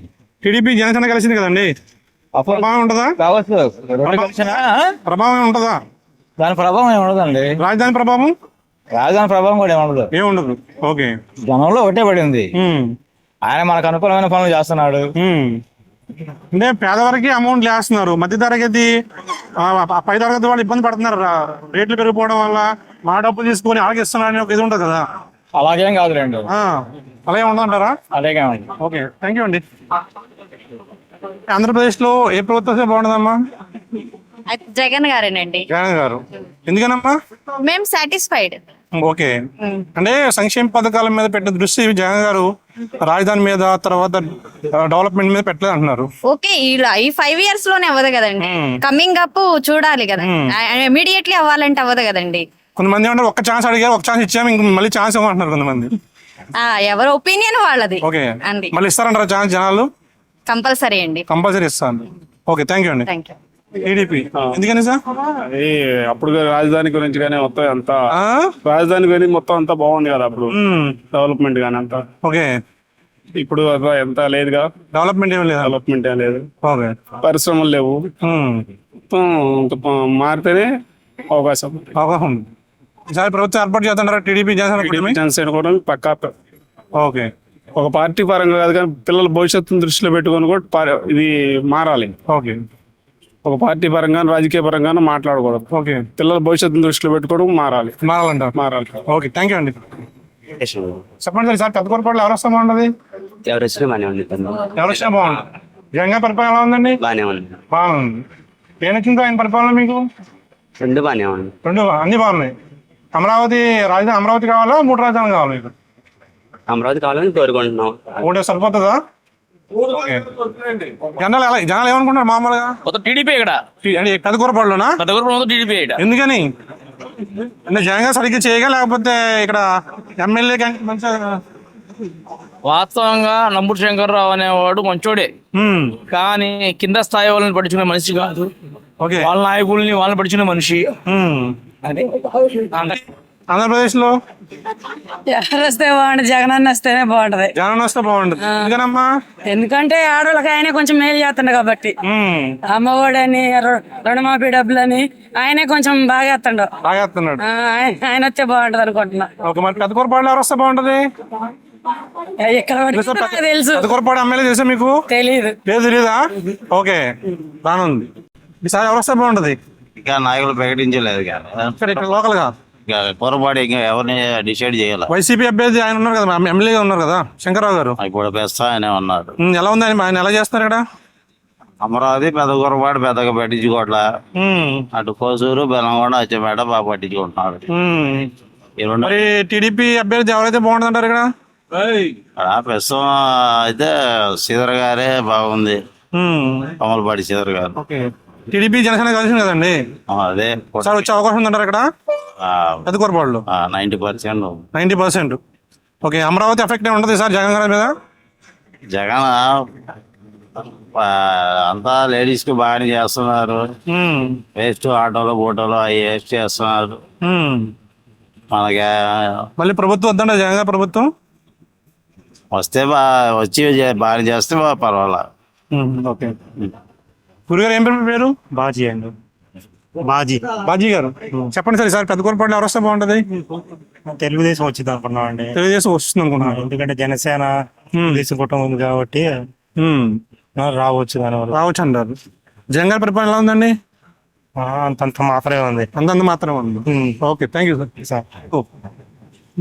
టీడీపీ జనసేన కలిసింది కదండి, ప్రభావం ఉంటుందా? ప్రభావం ఉంటుందా? దాని ప్రభావం ఏముండదండి. రాజధాని ప్రభావం కూడా ఏముండదు. ఓకే. జనంలో ఒకటే పడింది. ఆయన మనకు అనుకూలమైన పనులు చేస్తున్నాడు. అంటే పేదవారికి అమౌంట్ వేస్తున్నారు, మధ్య తరగతి పై తరగతి వాళ్ళు ఇబ్బంది పడుతున్నారు. రేట్లు పెరిగిపోవడం వల్ల మా డబ్బు తీసుకొని ఆగిస్తున్నారని ఒక ఇది ఉంటుంది కదా. అలాగేం కాదులేండి. అలాగే ఉండదంటారా? అలాగే. ఓకే, థ్యాంక్ యూ అండి. ఆంధ్రప్రదేశ్ లో ఏ ప్రభుత్వం బాగుంటుందమ్మా? జగన్ గారేనండి. జగన్ గారు. ఎందుకనమ్మా? మేము సాటిస్ఫైడ్. ఓకే. అంటే సంక్షేమ పథకాల మీద పెట్టిన దృష్టి జగన్ గారు రాజధాని మీద, తర్వాత డెవలప్మెంట్ మీద పెట్టలేదు అంటున్నారు. ఓకే, ఈ 5 years లోనే అవ్వదు కదండి. కమింగ్ అప్ చూడాలి కదా, ఇమీడియట్లీ అవ్వాలంటే అవ్వదు కదండి. కొంతమంది ఏమంటారు ఒక్క ఛాన్స్ అడిగారు, ఒక ఛాన్స్ ఇచ్చాము, ఇంక మళ్ళీ ఛాన్స్ ఇవ్వమంటున్నారు కొంతమంది. ఎవరి ఒపీనియన్ వాళ్ళది. ఓకే. అండి. మళ్ళీ ఇస్తారంటారా ఛాన్స్ జనాలు? కంపల్సరీ అండి. కంపల్సరీ ఇస్తాను. ఓకే, థ్యాంక్ యూ అండి. Thank you. టీడీపీ. ఎందుకని సార్? అప్పుడు రాజధాని గురించి కానీ మొత్తం అంతా రాజధాని కానీ మొత్తం అంతా బాగుంది కదా అప్పుడు, డెవలప్మెంట్ కానీ అంతా. ఓకే. ఇప్పుడు ఎంత లేదుగా, డెవలప్మెంట్ ఏం లేదు. ఓకే. పరిశ్రమలు లేవు. మొత్తం మారితేనే అవకాశం. ఈసారి ప్రభుత్వం ఏర్పాటు చేస్తుంటారా టీడీపీ జనసేన కూడా పక్కా. ఓకే. ఒక పార్టీ పరంగా కాదు కానీ పిల్లల భవిష్యత్తును దృష్టిలో పెట్టుకొని కూడా ఇది మారాలి. ఓకే. ఒక పార్టీ పరంగా, రాజకీయ పరంగా మాట్లాడకూడదు. ఓకే. పిల్లల భవిష్యత్తును దృష్టిలో పెట్టుకోవడం మారాలి. మారాలి. ఓకే, థ్యాంక్ యూ అండి. చెప్పండి సార్, పెద్దకూరపాడులో ఎవరు వస్తే బాగుంటుంది? ఎవరు వచ్చినా బాగానే ఉంది. ఎవరు వచ్చినా బాగుంటుంది. జగన్ గారి పరిపాలన ఎలా ఉందండి? బాగానే ఉంది. బాగుంది. ఏ నచ్చిందో ఆయన పరిపాలన మీకు? 2 బాగానే ఉంది. 2 అన్ని బాగున్నాయి. రాజధాని అమరావతి కావాలా, 3 రాజధానులు కావాలి మీకు? అమరావతి కావాలని కోరుకుంటున్నాం. 3 సరిపోతుందా? జనాలు ఏమనుకుంటారు మామూలుగా? టీడీపీ ఇక్కడ పెద్దకూరపాడులోనా? టీడీపీ. ఎందుకని? అంటే జగన్ గారు సరిగ్గా చేయగా, లేకపోతే ఇక్కడ ఎమ్మెల్యే మంచిగా? వాస్తవంగా నంబూరు శంకర్రావు అనేవాడు మంచోడే, కానీ కింద స్థాయి వాళ్ళని పడుచుకునే మనిషి కాదు. వాళ్ళ నాయకుల్ని వాళ్ళని పడుచుకునే మనిషి. ఆంధ్రప్రదేశ్ లో ఎవరు వస్తే బాగుంటుంది? జగన్ అన్న వస్తేనే బాగుంటది. జగన్ వస్తే బాగుంటుంది. ఎందుకనమ్మా? ఎందుకంటే ఆడవాళ్ళకి ఆయనే కొంచెం మేలు చేస్తుండే కాబట్టి. అమ్మఒడని, రుణమాఫీ డబ్బులని ఆయనే కొంచెం బాగా వేస్తున్నాడు. ఆయన వస్తే బాగుంటది అనుకుంటున్నా. మరి పెద్దకూరపాడులో ఎవరు వస్తే బాగుంటది? ఇక్కడ తెలుసు. పెద్దకూరపాడు ఎమ్మెల్యే తెలుసా మీకు? తెలీదా? ఓకే, రానుంది. ఈసారి ఎవరు వస్తే బాగుంటది? ఇంకా నాయకులు ప్రకటించలేదు ఇక్కడ లోకల్ గా పొరపాటు ఇంకా ఎవరిని డిసైడ్ చేయాలి. వైసీపీ అభ్యర్థి ఆయన ఉన్నారు కదా, ఎమ్మెల్యేగా ఉన్నారు కదా శంకర్రావు గారు. ఇప్పుడు బెస్తా అనే ఉన్నారు. ఎలా ఉంది ఆయన ఎలా చేస్తున్నారు ఇక్కడ? అమరావతి పెద్ద పొరపాటు పెద్దగా పట్టించుకోవట్ల. అటు కోసూరు బెల్లంకొండ అచ్చంపేట బాగా పట్టించుకుంటున్నారు. మరి టీడీపీ అభ్యర్థి ఎవరైతే బాగుంటుందంటారు ఇక్కడ? ప్రస్తుతం అయితే శ్రీధర్ గారే బాగుంది, కమలపాటి శ్రీధర్ గారు. టీడీపీ జనసేన కలిసింది కదండి, అదే సార్ వచ్చే అవకాశం ఉందంటారు ఇక్కడ పెద్ద కోరపాడులో? 90%. ఓకే, అమరావతి ఎఫెక్ట్ ఏమి ఉంటుంది సార్ జగన్ గారి మీద? జగన్ అంతా లేడీస్ కి బాగానే చేస్తున్నారు. వేస్ట్ ఆటోలో బోటోలో అవి వేస్ట్ చేస్తున్నారు. మనకి మళ్ళీ ప్రభుత్వం వద్దండి జగన్ గారి ప్రభుత్వం వస్తే వచ్చి బాగా చేస్తే పర్వాలా. ఓకే, గురుగారు ఏం పేరు? బాజీ అండి. బాజీ గారు చెప్పండి సార్, ఈసారి పెద్ద కోరపాడులో ఎవరు వస్తే బాగుంటది? తెలుగుదేశం వచ్చింది అనుకున్నాం అండి. తెలుగుదేశం వస్తుంది అనుకున్నాను, ఎందుకంటే జనసేన తెలుగుదేశం కుటుంబం ఉంది కాబట్టి రావచ్చు రావచ్చు అంటారు. జగన్ గారి పరిపాలన ఎలా ఉందండి? అంతంత మాత్రమే ఉంది. అంతంత మాత్రమే ఉంది. Okay, thank you sir.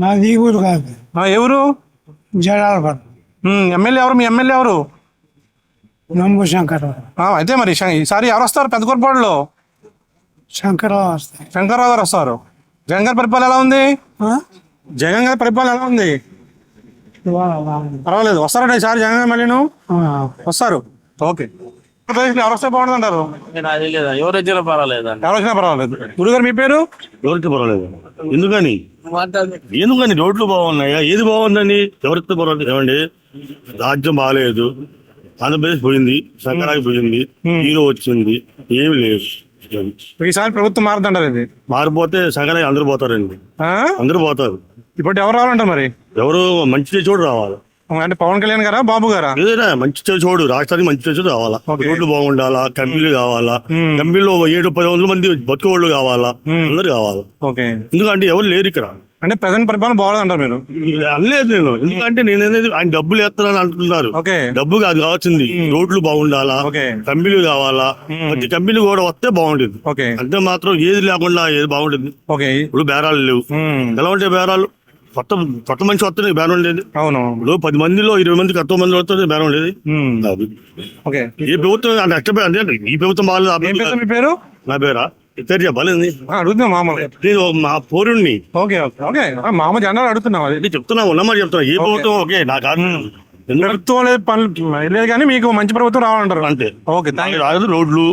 నాది ఈ ఊరు కాదు, ఎవరు? జడాలపడ. ఎమ్మెల్యే ఎవరు? మీ ఎమ్మెల్యే ఎవరు? నంబు శంకర్. అయితే మరి ఈసారి ఎవరు వస్తారు పెద్ద కోరపాడులో? శంకర్రావు వస్తాయి. శంకర్రావు గారు వస్తారు. జగన్ గారి పరిపాలన ఎలా ఉంది? జగన్ గారి పరిపాలన ఎలా ఉంది? పర్వాలేదు, వస్తారండి ఈసారి జగన్ గారు మళ్ళీ వస్తారు. ఓకే, ఎవరు వస్తే బాగుంటుంది అంటారు? ఎవరు వచ్చినా పర్వాలేదు. ఎవరు వచ్చినా పర్వాలేదు. గురుగారు మీ పేరు? ఎవరికి పర్వాలేదు. ఎందుకని రోడ్లు బాగున్నాయా? ఏది బాగుందని ఎవరితో పర్వాలేదు. ఏమండి, రాజ్యం బాగాలేదు, ఆంధ్రప్రదేశ్ పోయింది, సంక్రాంతి పోయింది, హీరో వచ్చింది, ఏమి లేదు. ఈసారి ప్రభుత్వం మారుతుంటారు. ఇది మారిపోతే సంక్రాంతి అందరూ పోతారండి, అందరూ పోతారు. ఇప్పుడు ఎవరు రావాలంటారు మరి? ఎవరు మంచి చోటు రావాలి అంటే పవన్ కళ్యాణ్ గారా, బాబు గారా? ఏదైనా మంచి చోటు, రాష్ట్రానికి మంచి చోటు రావాలా. రోడ్లు బాగుండాలా, కంపెనీలు కావాలా, కంపెనీలో 700-10 మంది బతుకోళ్ళు కావాలా, అందరు కావాలా. ఓకే, ఎందుకంటే ఎవరు లేరు ఇక్కడ. అంటే ప్రజెంట్ పరిపాలన బాగుంది అంటారు మీరు? అనలేదు నేను, ఎందుకంటే నేను అనేది ఆయన డబ్బులు వేస్తానని అంటున్నారు. డబ్బు కాదు కావాల్సింది, రోడ్లు బాగుండాలా, కంపెనీలు కావాలా. ప్రతి కంపెనీ కూడా వస్తే బాగుంటుంది. అంతే మాత్రం ఏది లేకుండా ఏది బాగుంటుంది. ఇప్పుడు బేరాలు లేవు. ఎలా ఉంటాయి బేరాలు? కొత్త మనిషి వస్తే బేరం ఉండేది. అవును, ఇప్పుడు 10 మందిలో 20 మంది 10 మంది వస్తే బేరం ఉండేది. ఏ ప్రభుత్వం అంటే ఈ ప్రభుత్వం బాగాలేదు. మీ పేరు? నా పేరా పేరు చెప్పాలి అడుగుతున్నా మామూలుగా, మా పోరుణ్ణి. ఓకే ఓకే, మామ జనాలు అడుగుతున్నావు. అది చెప్తున్నా ఉన్నమాట చెప్తున్నా. ఏ ప్రభుత్వం ఓకే నాకు ప్రభుత్వం లేదు, పనులు లేదు, కానీ మీకు మంచి ప్రభుత్వం రావాలంటారు అంతే. ఓకే, రాదు. రోడ్లు,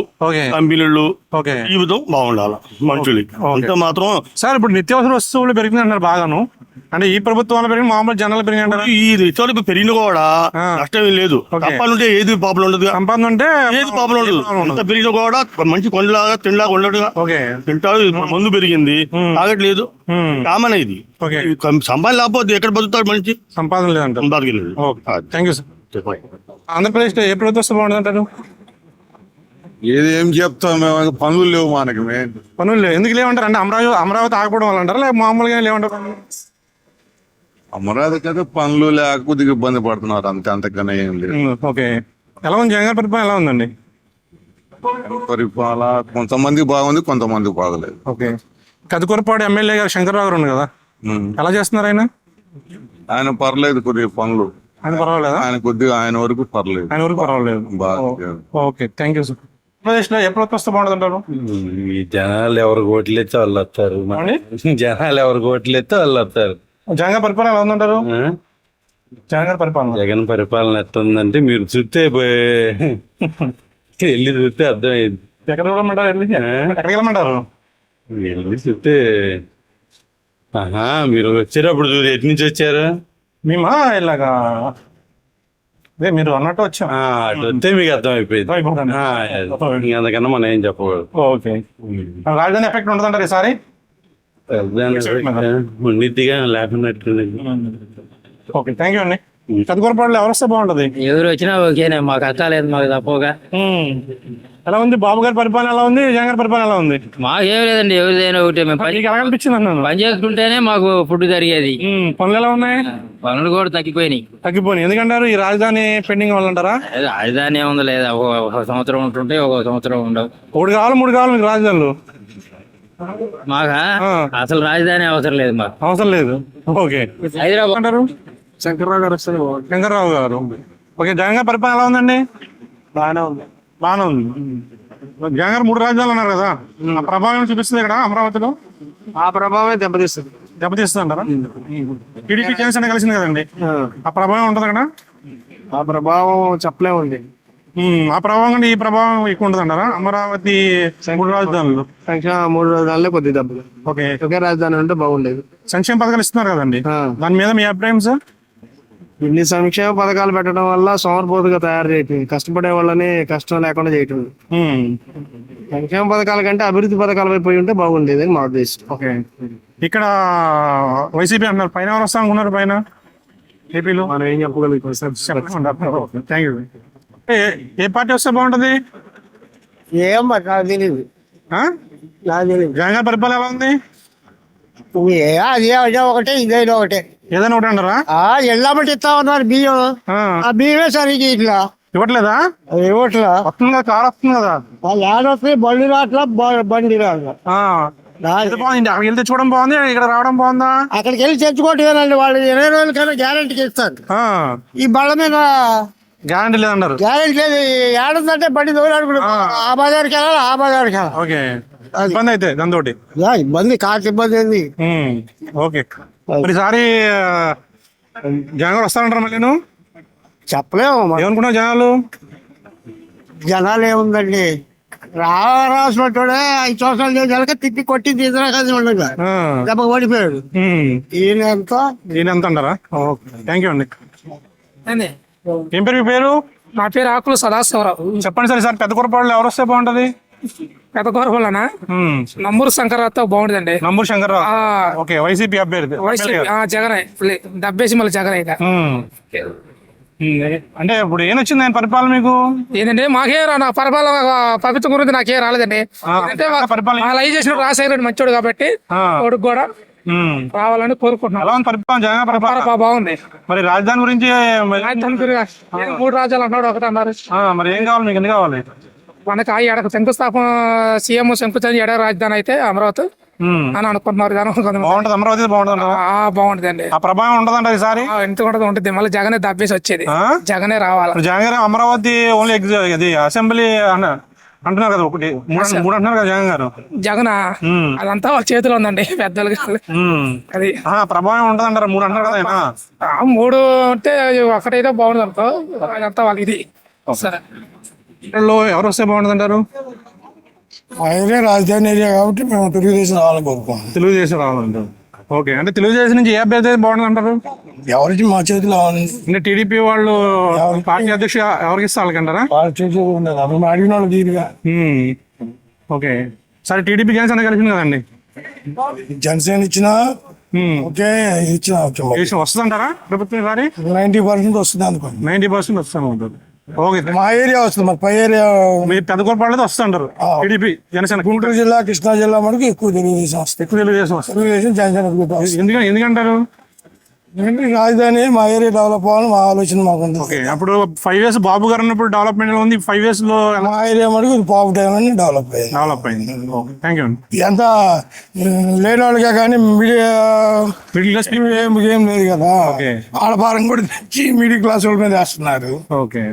కంపెనీలు, ఓకే, జీవితం బాగుండాలి మనుషులకి. అంతే మాత్రం. సార్ ఇప్పుడు నిత్యావసర వస్తువులు పెరిగింది అంటారు బాగాను, అంటే ఈ ప్రభుత్వం పెరిగి మామూలు జనాలు పెరిగి అంటారు. ఈ నిత్యావసర పెరిగిన కూడా నష్టం ఏం లేదు. సంపాదన ఏది పాపం ఉండదు. సంపాదన ఉంటే ఏది పాపం ఉండదు. ఎంత పెరిగినా కూడా మంచి కొనలాగా తినలాగా ఉండదుగా. తింటాడు. ముందు పెరిగింది, తాగట్లేదు, కామన్ ఇది. సంపాదన లేకపోతే ఎక్కడ బతుకుతాడు మనిషి? సంపాదన లేదంటారు. సంపాదన లేదు. Thank you sir. ఆంధ్రప్రదేశ్ లో ఏ ప్రభుత్వం బాగుంటుందంటారు? ఏది ఏం చెప్తాం మేము, పనులు లేవు మనకి. పనులు లేవు, ఎందుకు లేవంటారు? అంటే అమరావతి ఆగపోవడం వల్ల అంటారా, లేక మామూలుగా లేవంటారు? అమరావతి కదా పనులు లేక కొద్దిగా ఇబ్బంది పడుతున్నారు అంతే, అంతకన్నా ఏం లేదు. ఓకే, ఎలా ఉంది జగన్ పరిపాలన ఎలా ఉందండి? పరిపాలన కొంతమంది బాగుంది, కొంతమంది బాగలేదు. ఓకే, కదుకూరపాడు ఎమ్మెల్యే గారు శంకర్రావు గారు ఉంది కదా, ఎలా చేస్తున్నారు ఆయన? ఆయన పర్లేదు, కొద్దిగా పనులు ఆయన పర్వాలేదు. ఆయన కొద్దిగా ఆయన వరకు పర్లేదు. ఆయన వరకు పర్వాలేదు. Okay, thank you sir. Andhra Pradesh లో ఏ ప్రభుత్వం వస్తే బాగుంటుంది అంటారు? ఈ జనాలు ఎవరు ఓట్లు ఎత్తే వాళ్ళు వస్తారు. జనాలు ఎవరు ఓట్లు ఎత్తే వాళ్ళు వస్తారు. జగన్ పరిపాలన ఎలా ఉందంటారు? జగన్ పరిపాలన ఎట్టుందంటే మీరు చూస్తే వెళ్ళి చూస్తే అర్థమైంది. ఎక్కడ చూడమంటారు? ఎక్కడికి వెళ్ళమంటారు? వెళ్ళి చూస్తే మీరు వచ్చేటప్పుడు చూసి ఎటు నుంచి వచ్చారు? మేమా ఇలాగా అదే మీరు అన్నట్టు వచ్చాం. అటు వస్తే మీకు అర్థమైపోయింది. అందుకన్నా మనం ఏం చెప్పకూడదు. ఓకే, రాజధాని ఎఫెక్ట్ ఉంటుందంటారు ఈసారి? ఉండిద్దిగా లేకున్నట్టుంది. ఓకే, థ్యాంక్ యూ అండి. కదుకూరపాడులో ఎవరు వస్తే బాగుంటది? ఎవరు వచ్చినా ఓకేనే, మాకు అర్థాలేదు మాకు తప్పగా. ఎలా ఉంది బాబు గారి పరిపాలన, ఎలా ఉంది జగన్ గారి పరిపాలన ఎలా ఉంది? మాకేం లేదండి, ఎవరిదైనా ఒకటే. మేము అనిపించింది అన్నాను, పని చేసుకుంటేనే మాకు ఫుడ్ జరిగేది. పనులు ఎలా ఉన్నాయి? పనులు కూడా తగ్గిపోయినాయి. ఎందుకంటారు? ఈ రాజధాని పెండింగ్ వల్ల అంటారా? రాజధాని ఏముంది లేదా, ఒక సంవత్సరం ఉంటుంటే ఒక సంవత్సరం ఉండవు. ఒకటి కావాలి, 3 కావాలి మీకు రాజధానులు. మాకా అసలు రాజధాని అవసరం లేదు మాకు. అవసరం లేదు. ఓకే. హైదరాబాద్ అంటారు శంకర్రావు గారు వస్తే శంకర్రావు గారు. ఓకే. జగన్ గారి పరిపాలన ఎలా ఉందండి? బాగానే ఉంది. బాగానే ఉంది. జగన్ గారు 3 రాజధానులు అన్నారు కదా, ఆ ప్రభావం చూపిస్తుంది ఇక్కడ అమరావతిలో? ఆ ప్రభావమే దెబ్బతీస్తుంది. దెబ్బతీస్తుంది అంటారా? టీడీపీ జనసేన కలిసింది కదండి, ఆ ప్రభావం ఉంటుంది అక్కడ? ఆ ప్రభావం చెప్పలేమండి. ఆ ప్రభావం కంటే ఈ ప్రభావం ఎక్కువ ఉంటుంది అంటారా? అమరావతి 3 రాజధానులు సంక్షేమ 3 రాజధానులే కొద్ది దెబ్బలు. ఓకే. ఒకే రాజధాని ఉంటే బాగుండేది. సంక్షేమ పథకాలు ఇస్తున్నారు కదండి, దాని మీద మీ అభిప్రాయం సార్? ఇన్ని సంక్షేమ పథకాలు పెట్టడం వల్ల సోమరిపోతుగా తయారు చేయటం, కష్టపడే వాళ్ళని కష్టం లేకుండా చేయటం. సంక్షేమ పథకాల కంటే అభివృద్ధి పథకాల వైపు పోయి ఉంటే బాగుండేది అని మా ఉద్దేశం. ఓకే. ఇక్కడ వైసీపీ అంటున్నారు, పైన ఎవరు వస్తా అనుకున్నారు? పైన ఏపీలో మనం ఏం చెప్పగలుగుతాం sir? Thank you. A party వస్తే బాగుంటది? ఏం నాకు తెలియదు. జగన్ గారి పరిపాలన ఎలా ఉంది? అదే ఒకటే ఇదైనా ఒకటే. ఏదైనా ఒకటి అంటారా? ఎల్లబట్టి ఇస్తా ఉన్నారు బియ్యం, ఆ బియ్యమే సరిగ్గా ఇట్లా ఇవ్వట్లేదా? ఇవ్వట్లా. వస్తుంది కదా, కార్ వస్తుంది కదా. ఏడొస్తే బండి రాట్లా, బండి రాట్లా. బాగుంది. అక్కడికి వెళ్తే చూడడం బాగుంది, ఇక్కడ రావడం బాగుందా? అక్కడికి వెళ్ళి తెచ్చుకోవటమేనండి, వాళ్ళు 20 రోజులకైనా గ్యారెంటీకి ఇస్తారు. ఈ బళ్ళ మీద గ్యారంటీ లేదన్నారు. గ్యారెంటీ లేదు. ఏడుందంటే బండి దూరాడు, ఆ బజార్కి వెళ్ళాలి, ఆ బజార్కి వెళ్ళాలి. ఓకే. ఇబ్బంది అయితే దాంతో ఇబ్బంది, కాస్త ఇబ్బంది ఏంది. ఓకే. మరి ఈసారి జనాలు వస్తారంటారా మళ్ళీ? నువ్వు చెప్పలేము. ఏమనుకున్నావు జనాలు ఏముందండి, రాసినట్టుడే 5 సంవత్సరాలు చేసాక తిప్పి కొట్టి తీసుకురాక ఉండగా దెబ్బ పడిపోయాడు. ఈయన ఎంత అంటారా? ఓకే. థ్యాంక్ యూ అండి. ఏం పేరు మీ పేరు? నా పేరు ఆకుల సదాశివరావు. చెప్పండి సార్, ఈసారి పెద్దకూరపాడులో ఎవరు వస్తే బాగుంటది? పెద్దకూరపాడులోనా? నంబూరు శంకర్రావుతో బాగుంటుందండి. నంబూరు శంకర్రావు. ఓకే. వైసీపీ అభ్యర్థి. జగన్ దబ్బేసి మళ్ళీ జగన్ అయితే. అంటే ఇప్పుడు ఏం వచ్చింది ఆయన పరిపాలన మీకు? ఏంటంటే మాకే నా పరిపాలన ప్రభుత్వం గురించి నాకే రాలేదండి. లైవ్ చేసిన రాజశేఖర రెడ్డి మంచోడు కాబట్టి కొడుకు కూడా రావాలని కోరుకుంటున్నాను. పరిపాలన జగన్ పరిపాలన బాగుంది. మరి రాజధాని గురించి? రాజధాని గురించి 3 రాజ్యాలు అన్నాడు, ఒకటి అన్నారు. మరి ఏం కావాలి మీకు? ఎన్ని కావాలి మనకి? ఆ ఎడకు శంకుస్థాపన సీఎం శంకుస్థాపన ఎడ రాజధాని అయితే అమరావతి అని అనుకుంటున్నారు. బాగుంటది అమరావతి? బాగుంటుంది. బాగుంటదండి. ఆ ప్రభావం ఉండదండి ఈసారి? ఎంత కూడా ఉంటుంది. మళ్ళీ జగనే దబ్బేసి వచ్చేది, జగనే రావాలి. జగన్ అమరావతి ఓన్లీ అది అసెంబ్లీ అంటున్నారు కదా, ఒకటి 3 అంటున్నారు కదా జగన్ గారు. జగన్ అదంతా వాళ్ళ చేతిలో ఉందండి, పెద్దలు. అది ప్రభావం ఉంటదంటారా? 3 అంటున్నారు కదా. 3 అంటే ఒకటైతే బాగుంది అనుకో, అదంతా వాళ్ళకి ఇది. సరే, ఎవరు వస్తే బాగుంటుంది అంటారు? అదే రాజధాని ఏరియా కాబట్టి మేము తెలుగుదేశం రావాలని కోరుకుంటున్నాం. తెలుగుదేశం రావాలంటారు. ఓకే. అంటే తెలుగుదేశం నుంచి ఏ అభ్యర్థి బాగుంటుంది అంటారు? ఎవరికి మా చేతిలో అంటే టీడీపీ వాళ్ళు పార్టీ అధ్యక్షుడు ఎవరికి ఇస్తే వాళ్ళకంటారా? అడిగిన వాళ్ళు తీరుగా. ఓకే. సరే, టీడీపీ జనసేన కలిసింది కదండి, జనసేన ఇచ్చినా ఓకే, ఇచ్చినా వస్తుందంటారా ప్రభుత్వం? ఈసారి 90% వస్తుంది అనుకోండి. 90% వస్తాను. ఓకే. మా ఏరియా వస్తుంది, మరి పై ఏరియా మీరు పెద్దకూరపాడులో వస్తుంటారు టీడీపీ జనసేన. గుంటూరు జిల్లా, కృష్ణా జిల్లా మనకి ఎక్కువ తెలుగుదేశం వస్తుంది. తెలుగుదేశం జనసేన. ఎందుకంటారు? రాజధాని మా ఏరియా డెవలప్ అవ్వాలని మా ఆలోచన మాకు ఉంది. ఓకే. అప్పుడు 5 years బాబు గారు ఉన్నప్పుడు డెవలప్మెంట్ ఉంది, 5 years లో మా ఏరియా మటుకు పాపు టైం అని డెవలప్ అయింది. Thank you. ఎంత లేని వాళ్ళకే కానీ మిడిల్ క్లాస్ ఏం లేదు కదా, ఆడభారం కూడా తెచ్చి మిడిల్ క్లాస్ వాళ్ళ మీద వేస్తున్నారు. ఓకే.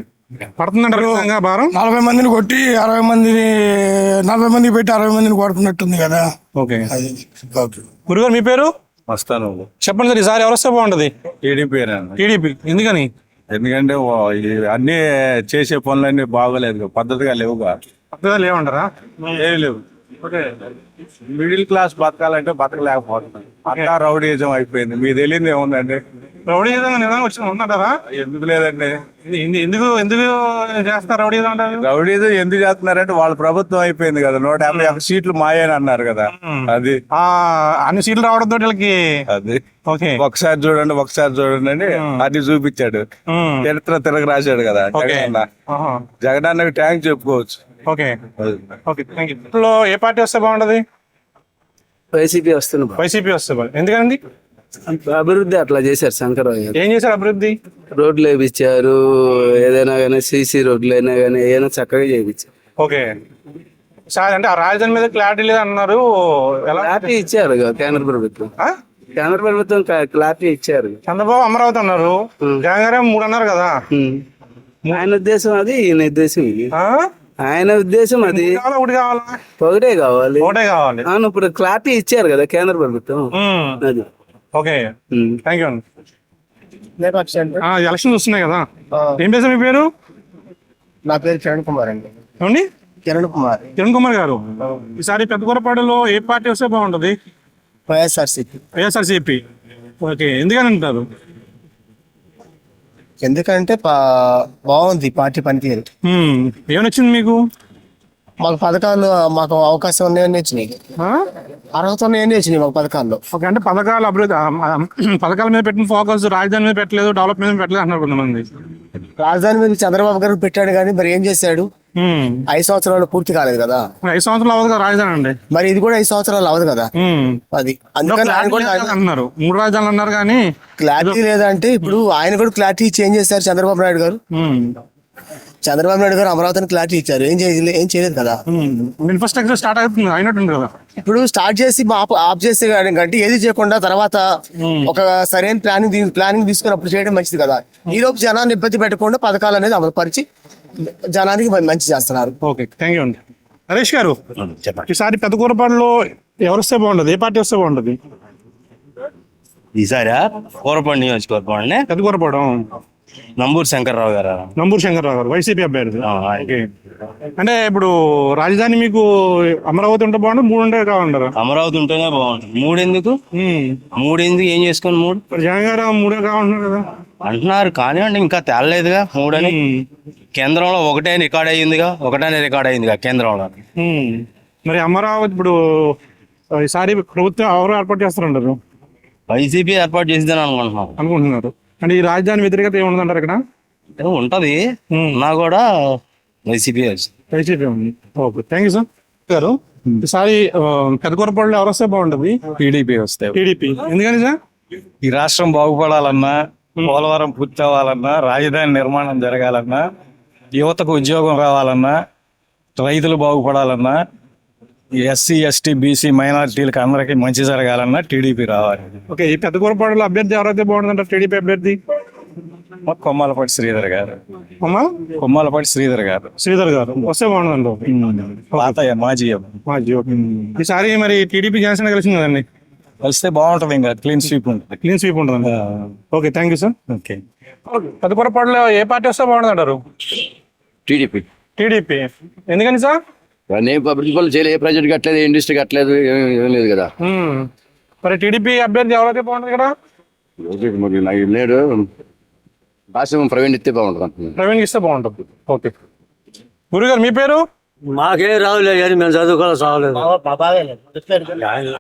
పడుతుందంటారు భారం? 40 మందిని కొట్టి 40 మందికి పెట్టి 60 మందిని కొడుతున్నట్టుంది కదా. ఓకే. గురుగారు మీ పేరు? వస్తాను. చెప్పండి సార్, ఈసారి ఎవరు వస్తే బాగుంటది? టీడీపీ. టీడీపీ ఎందుకని? ఎందుకంటే అన్ని చేసే పనులన్నీ బాగోలేదు, పద్ధతిగా లేవుగా. పద్ధతిగా లేవంటారా? ఏమి లేవు. మిడిల్ క్లాస్ బతకాలంటే బతకలేకపోతున్నాం. అంతా రౌడీజం అయిపోయింది. మీకు తెలియదు ఏముందండి? రౌడీజం నిజంగా వచ్చి ఉందంటారా? ఎందుకు లేదండి? ఎందుకు చేస్తారు రౌడీజం అంటారు? రౌడీజం ఎందుకు చేస్తున్నారంటే వాళ్ళ ప్రభుత్వం అయిపోయింది కదా, 151 సీట్లు మాయని అన్నారు కదా. అది అన్ని సీట్లు రావడంతో వీళ్ళకి అది ఒకసారి చూడండి అని అది చూపించాడు. చరిత్ర తిరగ రాశాడు కదా జగన్ అన్నకి ట్యాంక్ చెప్పుకోవచ్చు. ఓకే. ఏ పార్టీ వస్తే బాగుంటది? వైసీపీ వస్తున్నాం. వైసీపీ వస్తే బాగుంది. ఎందుకండి? అభివృద్ధి అట్లా చేశారు శంకరరావు గారు. ఏం చేశారు అభివృద్ధి? రోడ్లు వేయించారు, ఏదైనా కానీ సీసీ రోడ్లు అయినా కానీ ఏదైనా చక్కగా చేయించారు. ఓకే. సార్ అంటే ఆ రాజధాని మీద క్లారిటీ లేదు అన్నారు. ఎలా క్లారిటీ ఇచ్చారు కదా కేంద్ర ప్రభుత్వం. కేంద్ర ప్రభుత్వం క్లారిటీ ఇచ్చారు. చంద్రబాబు అమరావతి అన్నారు, జగన్ గారు 3 అన్నారు కదా. ఆయన ఉద్దేశం అది, ఈయన ఉద్దేశం ఇది. ఆయన ఉద్దేశం అది ఒకటి కావాలా? ఒకటే కావాలి. ఒకటే కావాలి. అవును, ఇప్పుడు క్లారిటీ ఇచ్చారు కదా కేంద్ర ప్రభుత్వం. అది ఓకే, థ్యాంక్ యూ అండి. ఎలక్షన్ వస్తున్నాయి కదా, ఏం చేశారు మీ పేరు? నా పేరు కిరణ్ కుమార్ అండి. ఏమండి? కిరణ్ కుమార్. కిరణ్ కుమార్ గారు, ఈసారి పెద్దకూరపాడులో ఏ పార్టీ వస్తే బాగుంటది? వైఎస్ఆర్సీపీ. ఓకే, ఎందుకని అంటారు? ఎందుకంటే బాగుంది పార్టీ పనితీరు. ఏమొచ్చింది మీకు? మాకు పథకాలు, మాకు అవకాశం ఉన్నాయని వచ్చినాయి, అర్హత ఉన్నాయని వచ్చినాయి మాకు పథకాల్లో. ఓకే, అంటే పథకాలు అభివృద్ధి, పథకాల మీద పెట్టిన ఫోకస్ రాజధాని మీద పెట్టలేదు, డెవలప్మెంట్ మీద పెట్టలేదు అంటున్నారు కొంతమంది. రాజధాని మీద చంద్రబాబు గారు పెట్టాడు కానీ మరి ఏం చేశాడు? 5 సంవత్సరాలు పూర్తి కాలేదు కదా. 5 సంవత్సరాలు అవ్వదు కదా రాజధాని అండి. మరి ఇది కూడా 5 సంవత్సరాలు అవ్వదు కదా. అది అందుకని ఆయన కూడా అంటున్నారు 3 రాజధానులు అన్నారు కానీ క్లారిటీ లేదంటే ఇప్పుడు ఆయన కూడా క్లారిటీ చేంజ్ చేశారు చంద్రబాబు నాయుడు గారు. చంద్రబాబు నాయుడు గారు అమరావతిని క్లారిటీ ఇచ్చారు, ఏం చేయలేదు కదా. ఇన్ఫ్రాస్ట్రక్చర్ స్టార్ట్ అవుతుంది అయినట్టుంది కదా. ఇప్పుడు స్టార్ట్ చేసి ఆఫ్ చేస్తే కంటే ఏది చేయకుండా తర్వాత ఒక సరైన ప్లానింగ్ తీసుకున్నప్పుడు చేయడం మంచిది కదా. ఈ లోపు జనాన్ని ఇబ్బంది పెట్టకుండా పథకాలు అనేది అమలు పరిచి జనానికి మంచి చేస్తున్నారు. ఓకే, థ్యాంక్ యూ అండి. నరేష్ గారు, ఈసారి పెద్దకూరపాడులో ఎవరు వస్తే బాగుంటది, ఏ పార్టీ వస్తే బాగుంటది? ఈసారి కూరపాడు నియోజకవర్గం పెద్దకూరపాడు నంబూరు శంకర్రావు గారు. నంబూరు శంకర్రావు గారు వైసీపీ అభ్యర్థి. ఓకే, అంటే ఇప్పుడు రాజధాని మీకు అమరావతి ఉంటే బాగుంటుంది, 3 ఉంటే కావాలంటారు? అమరావతి ఉంటేనే బాగుంటుంది. 3 ఎందుకు? 3 ఎందుకు? ఏం చేసుకోండి 3? జగన్ గారు 3 కావాలంటున్నారు కదా అంటున్నారు, కానీ అంటే ఇంకా తేలలేదుగా 3 అని. కేంద్రంలో ఒకటే రికార్డ్ అయ్యిందిగా కేంద్రంలో. మరి అమరావతి ఇప్పుడు ఈసారి ప్రభుత్వం ఎవరు ఏర్పాటు చేస్తారంటారు? వైసీపీ ఏర్పాటు చేసిద్దని అనుకుంటున్నారు. అంటే ఈ రాజధాని వ్యతిరేకత ఏముందంటారు ఇక్కడ? ఉంటది, నా కూడా వైసీపీ ఉంది. Okay, thank you sir. గారు, ఈసారి పెద్దకూరపాడులో ఎవరు వస్తే బాగుంటది? టీడీపీ వస్తే. టీడీపీ ఎందుకని సార్? ఈ రాష్ట్రం బాగుపడాలన్నా, పోలవరం పూర్తి అవ్వాలన్నా, రాజధాని నిర్మాణం జరగాలన్నా, యువతకు ఉద్యోగం రావాలన్నా, రైతులు బాగుపడాలన్నా, ఎస్సీ ఎస్టీ బీసీ మైనారిటీలకు అందరికి మంచి జరగాలన్నా టీడీపీ రావాలి. ఓకే, ఈ పెద్దకూరపాడులో అభ్యర్థి ఎవరైతే బాగుంటుందంటారు? టీడీపీ అభ్యర్థి కొమ్మాలపాటి శ్రీధర్ గారు. శ్రీధర్ గారు వస్తే బాగుంటుందండి. మాజీ. ఓకే, ఈసారి మరి టీడీపీ జనసేన కలిసింది కదండి, కలిస్తే బాగుంటుంది. ఇంకా క్లీన్ స్వీప్ ఉంటుంది. Okay, thank you sir. Okay, పెద్దకూరపాడులో ఏ పార్టీ వస్తే బాగుంటుంది అంటారు? టీడీపీ. ఎందుకని సార్? అభివృద్ధి పనులు చేయలేదు, ఏ ప్రాజెక్ట్ కట్టలేదు, ఇండస్ట్రీ కట్టలేదు, ఏం లేదు కదా. మరి టీడీపీ అభ్యర్థి ఎవరైతే బాగుంటుంది ఇక్కడ? మరి నాకు లేడు, రాష్ట్రం ప్రవీణ్ ఇస్తే బాగుంటుంది. ప్రవీణ్ ఇస్తే బాగుంటుంది. ఓకే, గురుగారు మీ పేరు? మాకే రావులే కానీ మేము చదువుకోవాలి చావలేదు.